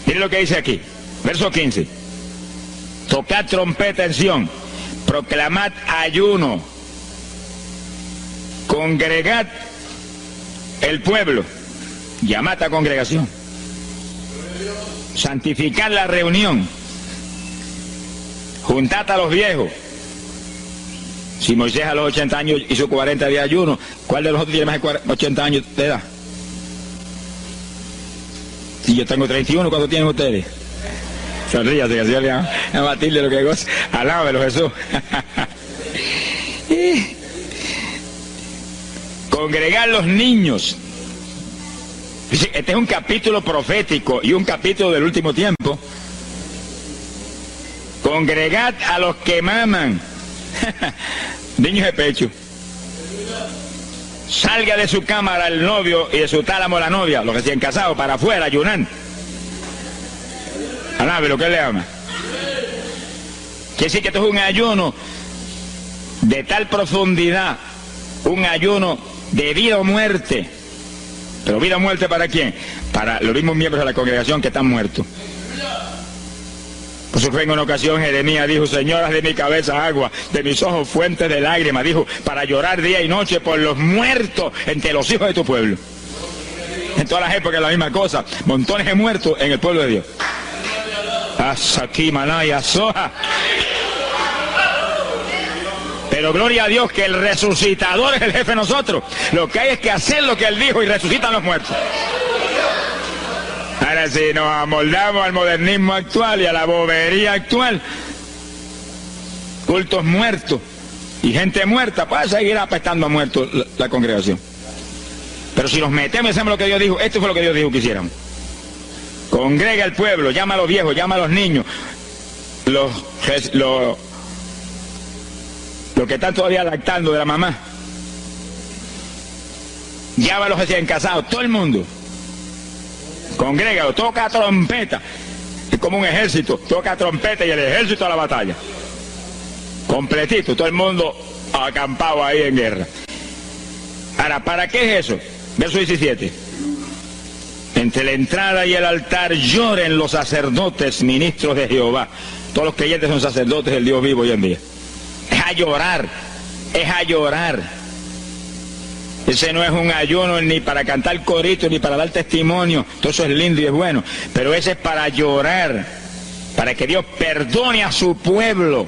Mire lo que dice aquí, verso 15. Tocad trompeta en Sión, proclamad ayuno, congregad el pueblo, llamad a congregación, santificad la reunión, juntad a los viejos. Si Moisés a los 80 años hizo 40 días de ayuno, ¿cuál de nosotros tiene más de 80 años de edad? Si yo tengo 31, ¿cuánto tienen ustedes? Sonríase, que el Señor le va a Matilde lo que goza. Alábelo, Jesús. Congregar los niños. Este es un capítulo profético y un capítulo del último tiempo. Congregad a los que maman. Niños de pecho. Salga de su cámara el novio y de su tálamo la novia, los recién casados, para afuera, ayunar. Alabe lo que él le ama. Quiere decir que esto es un ayuno de tal profundidad, un ayuno de vida o muerte. Pero vida o muerte, ¿para quién? Para los mismos miembros de la congregación que están muertos. Por eso fue en una ocasión Jeremías dijo: Señor, haz de mi cabeza agua, de mis ojos fuentes de lágrimas, dijo, para llorar día y noche por los muertos entre los hijos de tu pueblo. En todas las épocas la misma cosa, montones de muertos en el pueblo de Dios. Asaki manaya soja. Pero gloria a Dios que el resucitador es el jefe de nosotros. Lo que hay es que hacer lo que él dijo y resucitan los muertos. Ahora si nos amoldamos al modernismo actual y a la bobería actual, cultos muertos y gente muerta, pues seguir apestando a muertos la congregación. Pero si nos metemos y hacemos lo que Dios dijo, esto fue lo que Dios dijo que hiciéramos. Congrega el pueblo, llama a los viejos, llama a los niños, los que están todavía lactando de la mamá, llama a los recién casados, todo el mundo. Congrégalo, toca trompeta. Es como un ejército, toca trompeta y el ejército a la batalla. Completito, todo el mundo acampado ahí en guerra. Ahora, ¿para qué es eso? Verso 17. Entre la entrada y el altar lloren los sacerdotes, ministros de Jehová. Todos los creyentes son sacerdotes del Dios vivo hoy en día. Es a llorar, es a llorar. Ese no es un ayuno ni para cantar corito, ni para dar testimonio. Todo eso es lindo y es bueno. Pero ese es para llorar, para que Dios perdone a su pueblo.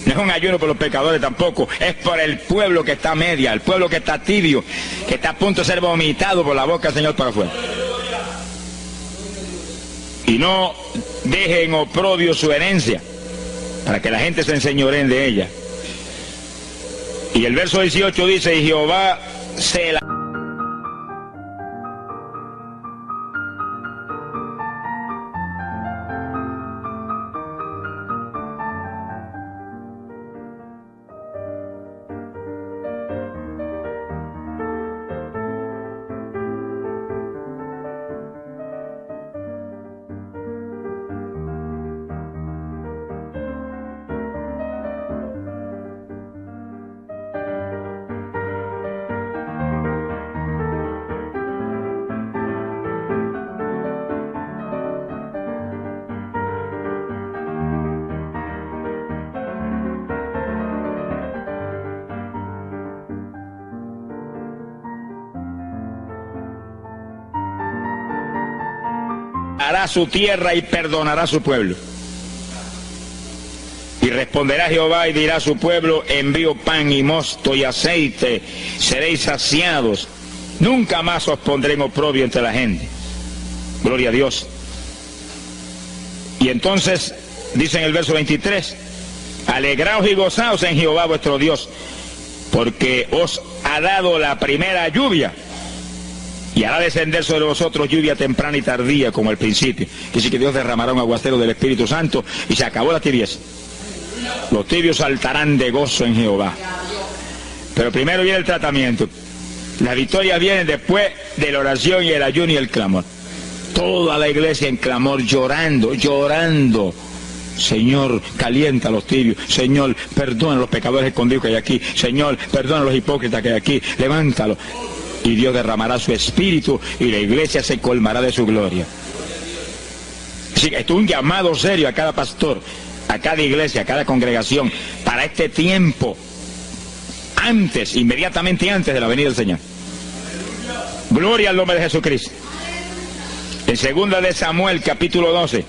No es un ayuno por los pecadores tampoco, es por el pueblo que está a media, el pueblo que está tibio, que está a punto de ser vomitado por la boca del Señor para afuera. Y no dejen oprobio su herencia, para que la gente se enseñoreen de ella. Y el verso 18 dice, y Jehová se la... hará su tierra y perdonará a su pueblo. Y responderá Jehová y dirá a su pueblo, envío pan y mosto y aceite, seréis saciados, nunca más os pondré en oprobio entre la gente. Gloria a Dios. Y entonces, dice en el verso 23, alegraos y gozaos en Jehová vuestro Dios, porque os ha dado la primera lluvia, y hará descender sobre vosotros lluvia temprana y tardía como al principio. Que sí que Dios derramará un aguacero del Espíritu Santo y se acabó la tibieza. Los tibios saltarán de gozo en Jehová. Pero primero viene el tratamiento. La victoria viene después de la oración y el ayuno y el clamor. Toda la iglesia en clamor, llorando, llorando. Señor, calienta a los tibios. Señor, perdona a los pecadores escondidos que hay aquí. Señor, perdona a los hipócritas que hay aquí. Levántalos. Y Dios derramará su espíritu y la iglesia se colmará de su gloria. Así que esto es un llamado serio a cada pastor, a cada iglesia, a cada congregación, para este tiempo, antes, inmediatamente antes de la venida del Señor. Gloria al nombre de Jesucristo. En 2 de Samuel, capítulo 12.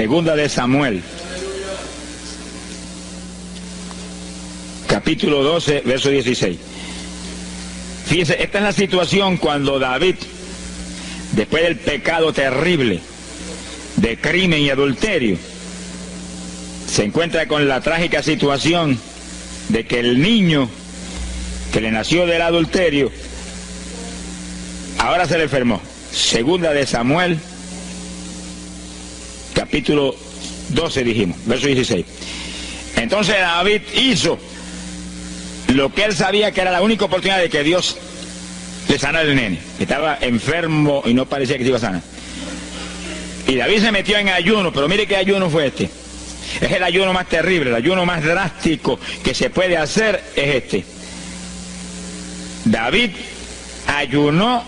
2 de Samuel, capítulo 12, verso 16. Fíjense, esta es la situación cuando David, después del pecado terrible de crimen y adulterio, se encuentra con la trágica situación de que el niño que le nació del adulterio ahora se le enfermó. 2 de Samuel, capítulo 12 dijimos, verso 16. Entonces David hizo lo que él sabía que era la única oportunidad de que Dios le sanara al nene. Estaba enfermo y no parecía que se iba a sanar. Y David se metió en ayuno, pero mire qué ayuno fue este. Es el ayuno más terrible, el ayuno más drástico que se puede hacer es este. David ayunó,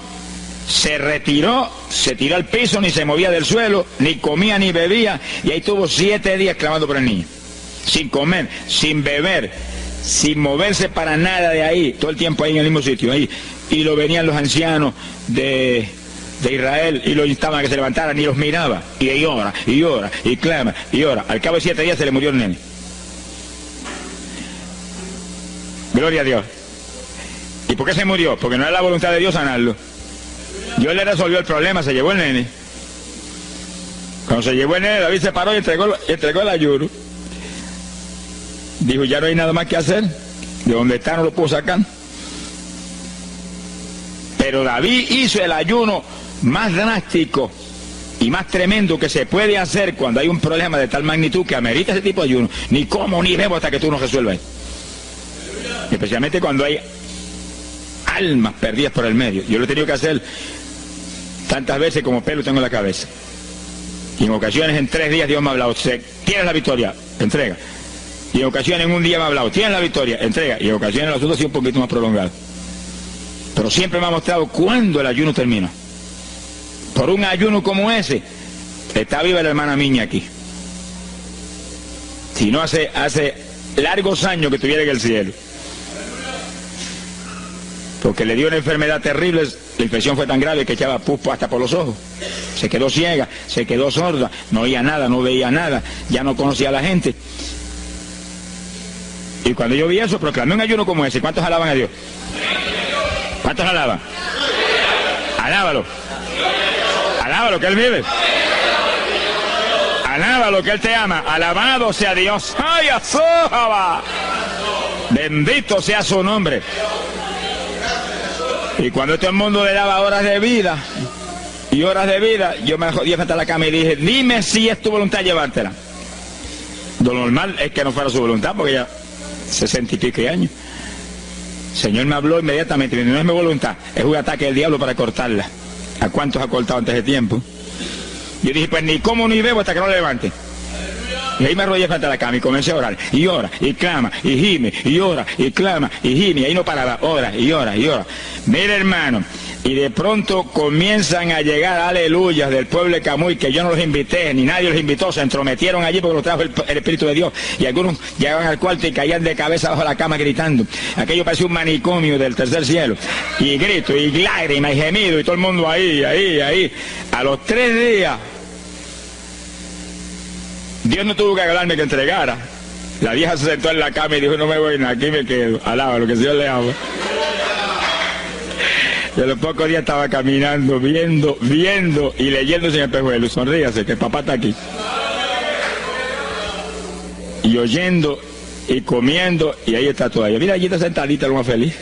se retiró, se tiró al piso, ni se movía del suelo, ni comía ni bebía, y ahí tuvo 7 días clamando por el niño. Sin comer, sin beber, sin moverse para nada de ahí, todo el tiempo ahí en el mismo sitio, ahí. Y lo venían los ancianos de Israel y lo instaban a que se levantaran y los miraba. Y ora, y ora, y clama, y ora. Al cabo de 7 días se le murió el nene. Gloria a Dios. ¿Y por qué se murió? Porque no era la voluntad de Dios sanarlo. Dios le resolvió el problema, se llevó el nene. Cuando se llevó el nene, David se paró y entregó el ayuno. Dijo, ya no hay nada más que hacer, de donde está no lo puedo sacar. Pero David hizo el ayuno más drástico y más tremendo que se puede hacer cuando hay un problema de tal magnitud que amerita ese tipo de ayuno. Ni como ni bebo hasta que tú no resuelvas. Especialmente cuando hay almas perdidas por el medio. Yo lo he tenido que hacer tantas veces como pelo tengo en la cabeza. Y en ocasiones en 3 días Dios me ha hablado, tienes la victoria, entrega. Y en ocasiones en un día me ha hablado, tienes la victoria, entrega. Y en ocasiones el asunto ha sido un poquito más prolongado. Pero siempre me ha mostrado cuándo el ayuno termina. Por un ayuno como ese, está viva la hermana Miña aquí. Si no hace largos años que estuviera en el cielo. Porque le dio una enfermedad terrible, la infección fue tan grave que echaba pus hasta por los ojos. Se quedó ciega, se quedó sorda, no oía nada, no veía nada, ya no conocía a la gente. Y cuando yo vi eso, proclamé un ayuno como ese. ¿Cuántos alaban a Dios? ¿Cuántos alaban? Alábalo. Alábalo, que Él vive. Alábalo, que Él te ama. Alabado sea Dios. ¡Ay, azójaba! Bendito sea su nombre. Y cuando este mundo le daba horas de vida, yo me jodí frente a la cama y dije, dime si es tu voluntad llevártela. Lo normal es que no fuera su voluntad, porque ya 60 y pico años. El Señor me habló inmediatamente, me dijo, no es mi voluntad, es un ataque del diablo para cortarla. ¿A cuántos ha cortado antes de tiempo? Yo dije, pues ni como ni bebo hasta que no la levante. Y ahí me arrodillé frente a la cama y comencé a orar. Y ora, y clama, y gime, y ora, y clama, y gime. Y ahí no paraba, ora, y ora, y ora. Mira, hermano, y de pronto comienzan a llegar aleluyas del pueblo de Camuy, que yo no los invité, ni nadie los invitó, se entrometieron allí porque los trajo el Espíritu de Dios. Y algunos llegaban al cuarto y caían de cabeza bajo la cama gritando. Aquello parecía un manicomio del tercer cielo. Y grito, y lágrimas, y gemido, y todo el mundo ahí. A los 3 días... Dios no tuvo que hablarme que entregara. La vieja se sentó en la cama y dijo, no me voy, aquí me quedo. Alaba lo que el Señor le ama. Y a los pocos días estaba caminando, viendo y leyéndose en el espejuelo. Sonríase, que el papá está aquí. Y oyendo y comiendo, y ahí está todavía. Mira, allí está sentadita, lo más feliz.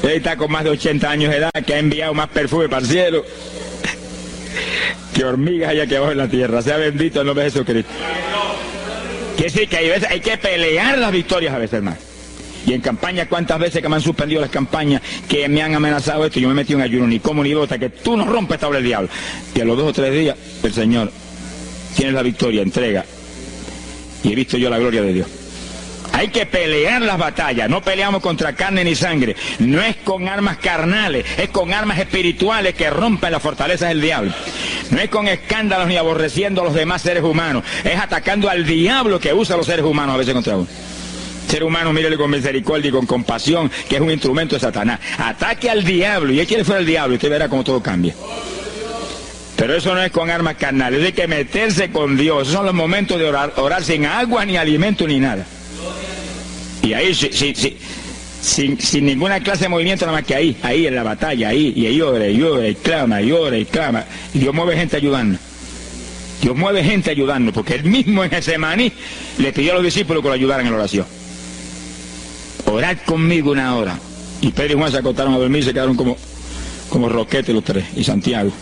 Ella está con más de 80 años de edad, que ha enviado más perfume para el cielo que hormigas hay aquí abajo en la tierra. Sea bendito el nombre de Jesucristo. Quiere decir que hay que pelear las victorias a veces, hermano. Y en campaña, ¿cuántas veces que me han suspendido las campañas, que me han amenazado esto? Yo me metí en ayuno, ni como ni bebo, hasta que tú no rompes esta obra del diablo. Y a los 2 o 3 días, el Señor tiene la victoria, entrega. Y he visto yo la gloria de Dios. Hay que pelear las batallas, no peleamos contra carne ni sangre, no es con armas carnales, es con armas espirituales que rompen las fortalezas del diablo. No es con escándalos ni aborreciendo a los demás seres humanos, es atacando al diablo que usa a los seres humanos a veces contra uno. Ser humano, mírele con misericordia y con compasión, que es un instrumento de Satanás. Ataque al diablo y échale fuera al diablo y usted verá cómo todo cambia. Pero eso no es con armas carnales, hay que meterse con Dios. Esos son los momentos de orar sin agua, ni alimento, ni nada. Y ahí, sin ninguna clase de movimiento, nada más que ahí en la batalla, y ahí ora, y clama, y clama. Y Dios mueve gente ayudando. Dios mueve gente ayudando, porque Él mismo en Getsemaní le pidió a los discípulos que lo ayudaran en la oración. Orad conmigo 1 hora. Y Pedro y Juan se acostaron a dormir y se quedaron como roquetes los 3, y Santiago.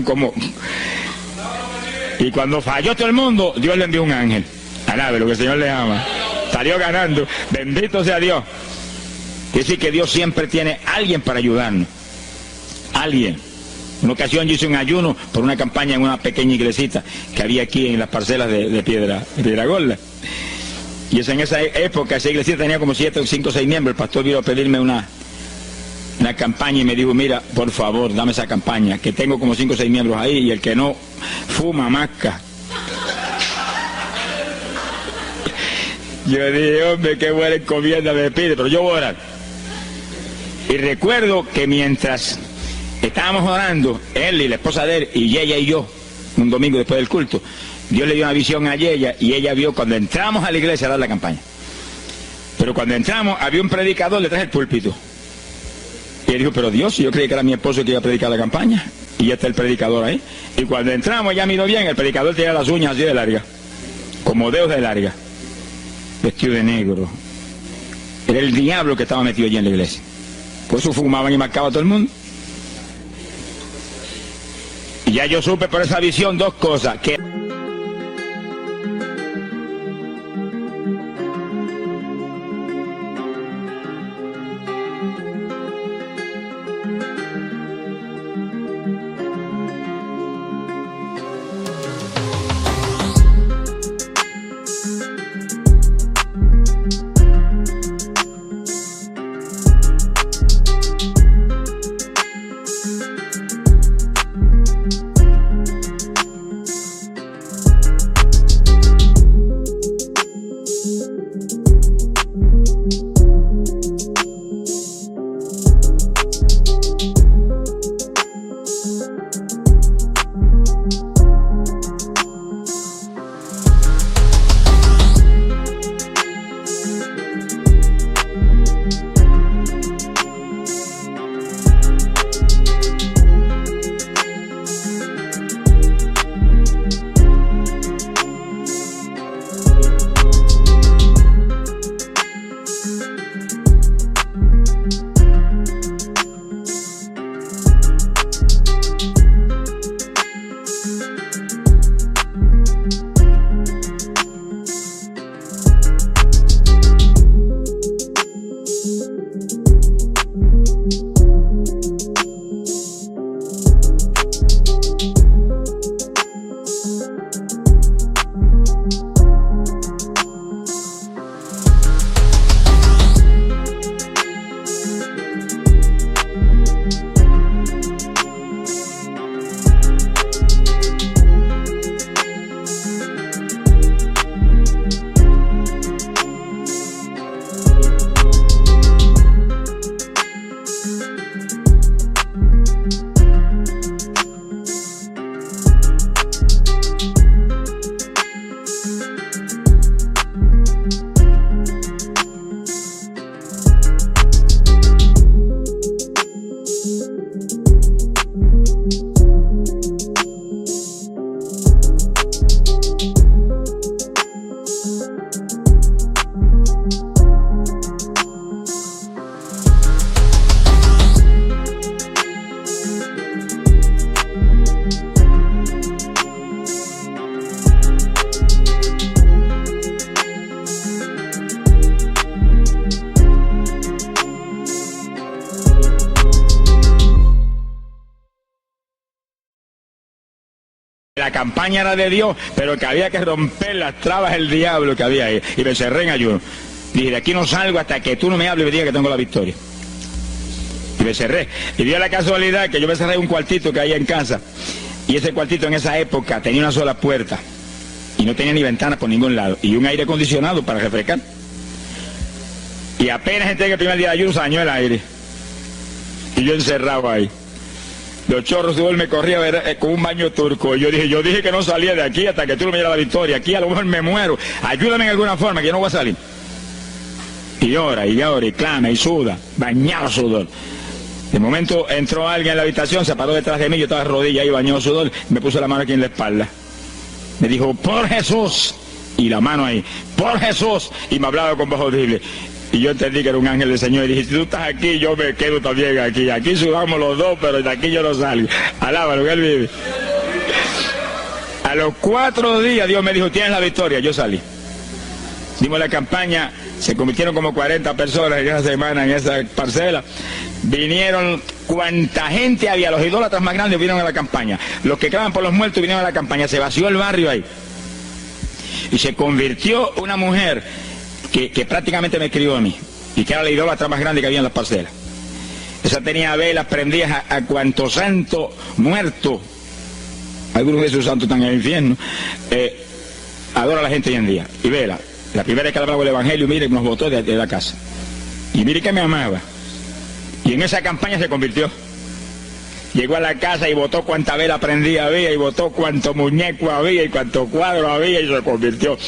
Como... Y cuando falló todo el mundo, Dios le envió un ángel. Alabe lo que el Señor le ama. Salió ganando. Bendito sea Dios. Quiere decir que Dios siempre tiene alguien para ayudarnos. Alguien. Una ocasión yo hice un ayuno por una campaña en una pequeña iglesita que había aquí en las parcelas de Piedra Gorda. Y en esa época esa iglesita tenía como 7, 5, 6 miembros. El pastor vino a pedirme una campaña y me dijo, mira, por favor, dame esa campaña, que tengo como 5 o 6 miembros ahí, y el que no fuma, masca. Yo dije, hombre, qué buena encomienda me pide, pero yo voy a orar. Y recuerdo que mientras estábamos orando, él y la esposa de él, y ella y yo, un domingo después del culto, Dios le dio una visión a ella, y ella vio cuando entramos a la iglesia a dar la campaña. Pero cuando entramos, había un predicador detrás del púlpito. Y él dijo, pero Dios, yo creí que era mi esposo que iba a predicar la campaña. Y ya está el predicador ahí. Y cuando entramos, ya miró bien, el predicador tenía las uñas así de larga, como dedos de larga, vestido de negro. Era el diablo que estaba metido allí en la iglesia. Por eso fumaban y marcaban a todo el mundo. Y ya yo supe por esa visión dos cosas, que la campaña era de Dios, pero que había que romper las trabas del diablo que había ahí. Y me cerré en ayuno. Dije, de aquí no salgo hasta que tú no me hables y me digas que tengo la victoria. Y me cerré. Y dio la casualidad que yo me cerré en un cuartito que hay en casa. Y ese cuartito en esa época tenía una sola puerta. Y no tenía ni ventanas por ningún lado. Y un aire acondicionado para refrescar. Y apenas entré el primer día de ayuno, se dañó el aire. Y yo encerrado ahí. Los chorros de gol me corría con un baño turco. Y yo dije que no salía de aquí hasta que tú no me dieras la victoria. Aquí a lo mejor me muero. Ayúdame en alguna forma, que yo no voy a salir. Y llora, y clama, y suda. Bañado sudor. De momento entró alguien en la habitación, se paró detrás de mí, yo estaba de rodillas ahí bañado sudor, me puso la mano aquí en la espalda. Me dijo, por Jesús. Y la mano ahí, por Jesús. Y me hablaba con voz audible. Y yo entendí que era un ángel del Señor y dije, si tú estás aquí, yo me quedo también aquí. Aquí sudamos los dos, pero de aquí yo no salgo. Alábalo, que Él vive. A los 4 días Dios me dijo, tienes la victoria. Yo salí. Dimos la campaña, se convirtieron como 40 personas en esa semana, en esa parcela. Vinieron cuanta gente había, los idólatras más grandes vinieron a la campaña. Los que claman por los muertos vinieron a la campaña. Se vació el barrio ahí. Y se convirtió una mujer que prácticamente me escribió a mí, y que era la idólatra más grande que había en las parcelas. Esa tenía velas prendidas a cuanto santo muerto, algunos de esos santos están en el infierno, adora a la gente hoy en día, y vela. La primera vez que hablaba el evangelio, mire, nos botó de la casa. Y mire que me amaba. Y en esa campaña se convirtió. Llegó a la casa y botó cuanta vela prendida había, y botó cuanto muñeco había, y cuanto cuadro había, y se convirtió.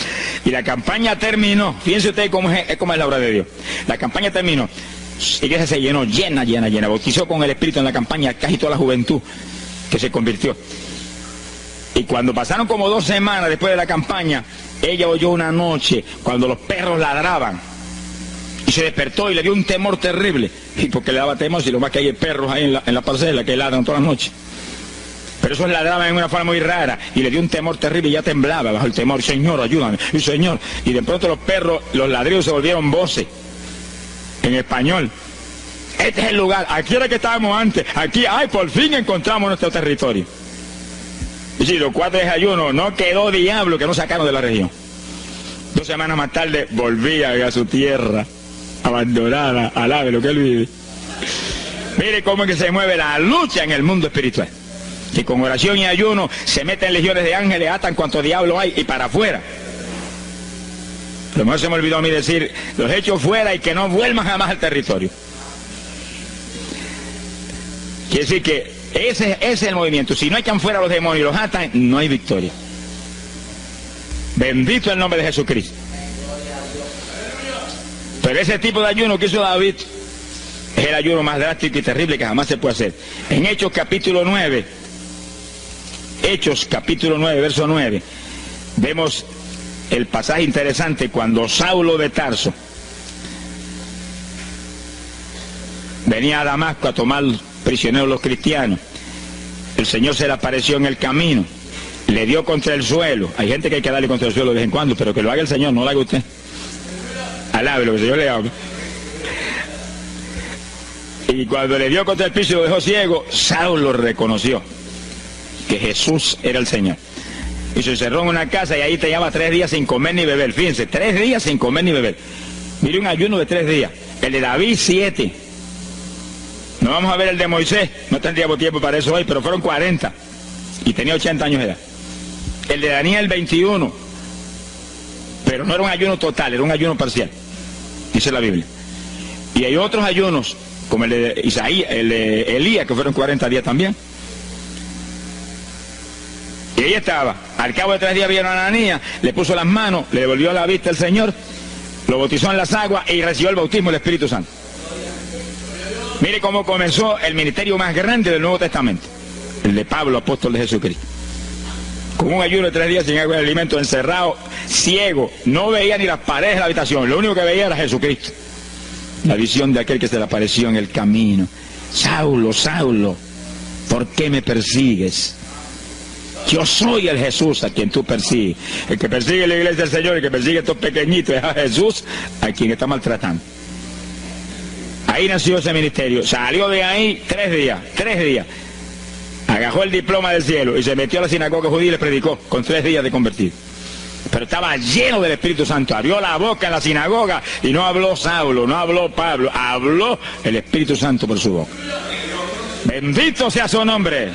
Y la campaña terminó. Fíjense ustedes cómo es la obra de Dios. La campaña terminó. La iglesia se llenó, llena. Bautizó con el Espíritu en la campaña casi toda la juventud que se convirtió. Y cuando pasaron como 2 semanas después de la campaña, ella oyó una noche cuando los perros ladraban. Y se despertó y le dio un temor terrible. Y porque le daba temor, si lo más que hay perros ahí en la parcela que ladran todas las noches. Pero esos ladraban en una forma muy rara. Y le dio un temor terrible y ya temblaba bajo el temor. Señor, ayúdame. Y Señor. Y de pronto los perros, los ladridos se volvieron voces. En español. Este es el lugar. Aquí era que estábamos antes. Aquí, ay, por fin encontramos nuestro territorio. Y si los 4 desayunos, no quedó diablo que no sacaron de la región. 2 semanas más tarde volvía a su tierra abandonada, alabe lo que él vive. Mire cómo es que se mueve la lucha en el mundo espiritual. Que con oración y ayuno se meten legiones de ángeles, atan cuanto diablo hay y para afuera. A lo mejor se me olvidó a mí decir, los echo fuera y que no vuelvan jamás al territorio. Quiere decir que ese es el movimiento. Si no echan fuera a los demonios y los atan, no hay victoria. Bendito el nombre de Jesucristo. Pero ese tipo de ayuno que hizo David es el ayuno más drástico y terrible que jamás se puede hacer. En Hechos capítulo 9, verso 9, vemos el pasaje interesante cuando Saulo de Tarso venía a Damasco a tomar prisioneros los cristianos. El Señor se le apareció en el camino, le dio contra el suelo. Hay gente que hay que darle contra el suelo de vez en cuando, pero que lo haga el Señor, no lo haga usted. Alabe lo que el Señor le haga. Y cuando le dio contra el piso y lo dejó ciego, Saulo reconoció que Jesús era el Señor. Y se encerró en una casa y ahí te llevaba 3 días sin comer ni beber. Fíjense, 3 días sin comer ni beber. Mire, un ayuno de 3 días. El de David, 7. No vamos a ver el de Moisés, no tendríamos tiempo para eso hoy, pero fueron 40. Y tenía 80 años de edad. El de Daniel, 21. Pero no era un ayuno total, era un ayuno parcial. Dice la Biblia. Y hay otros ayunos, como el de Isaías, el de Elías, que fueron 40 días también. Y ahí estaba. Al cabo de 3 días vieron a Ananías, le puso las manos, le devolvió la vista al Señor, lo bautizó en las aguas y recibió el bautismo del Espíritu Santo. Mire cómo comenzó el ministerio más grande del Nuevo Testamento, el de Pablo, apóstol de Jesucristo. Con un ayuno de 3 días sin agua y alimento, encerrado, ciego, no veía ni las paredes de la habitación, lo único que veía era Jesucristo. La visión de aquel que se le apareció en el camino. Saulo, Saulo, ¿por qué me persigues? Yo soy el Jesús a quien tú persigues. El que persigue la iglesia del Señor, el que persigue a estos pequeñitos, es a Jesús a quien está maltratando. Ahí nació ese ministerio. Salió de ahí 3 días. Agarró el diploma del cielo y se metió a la sinagoga judía y le predicó con 3 días de convertido. Pero estaba lleno del Espíritu Santo. Abrió la boca en la sinagoga y no habló Saulo, no habló Pablo, habló el Espíritu Santo por su boca. Bendito sea su nombre.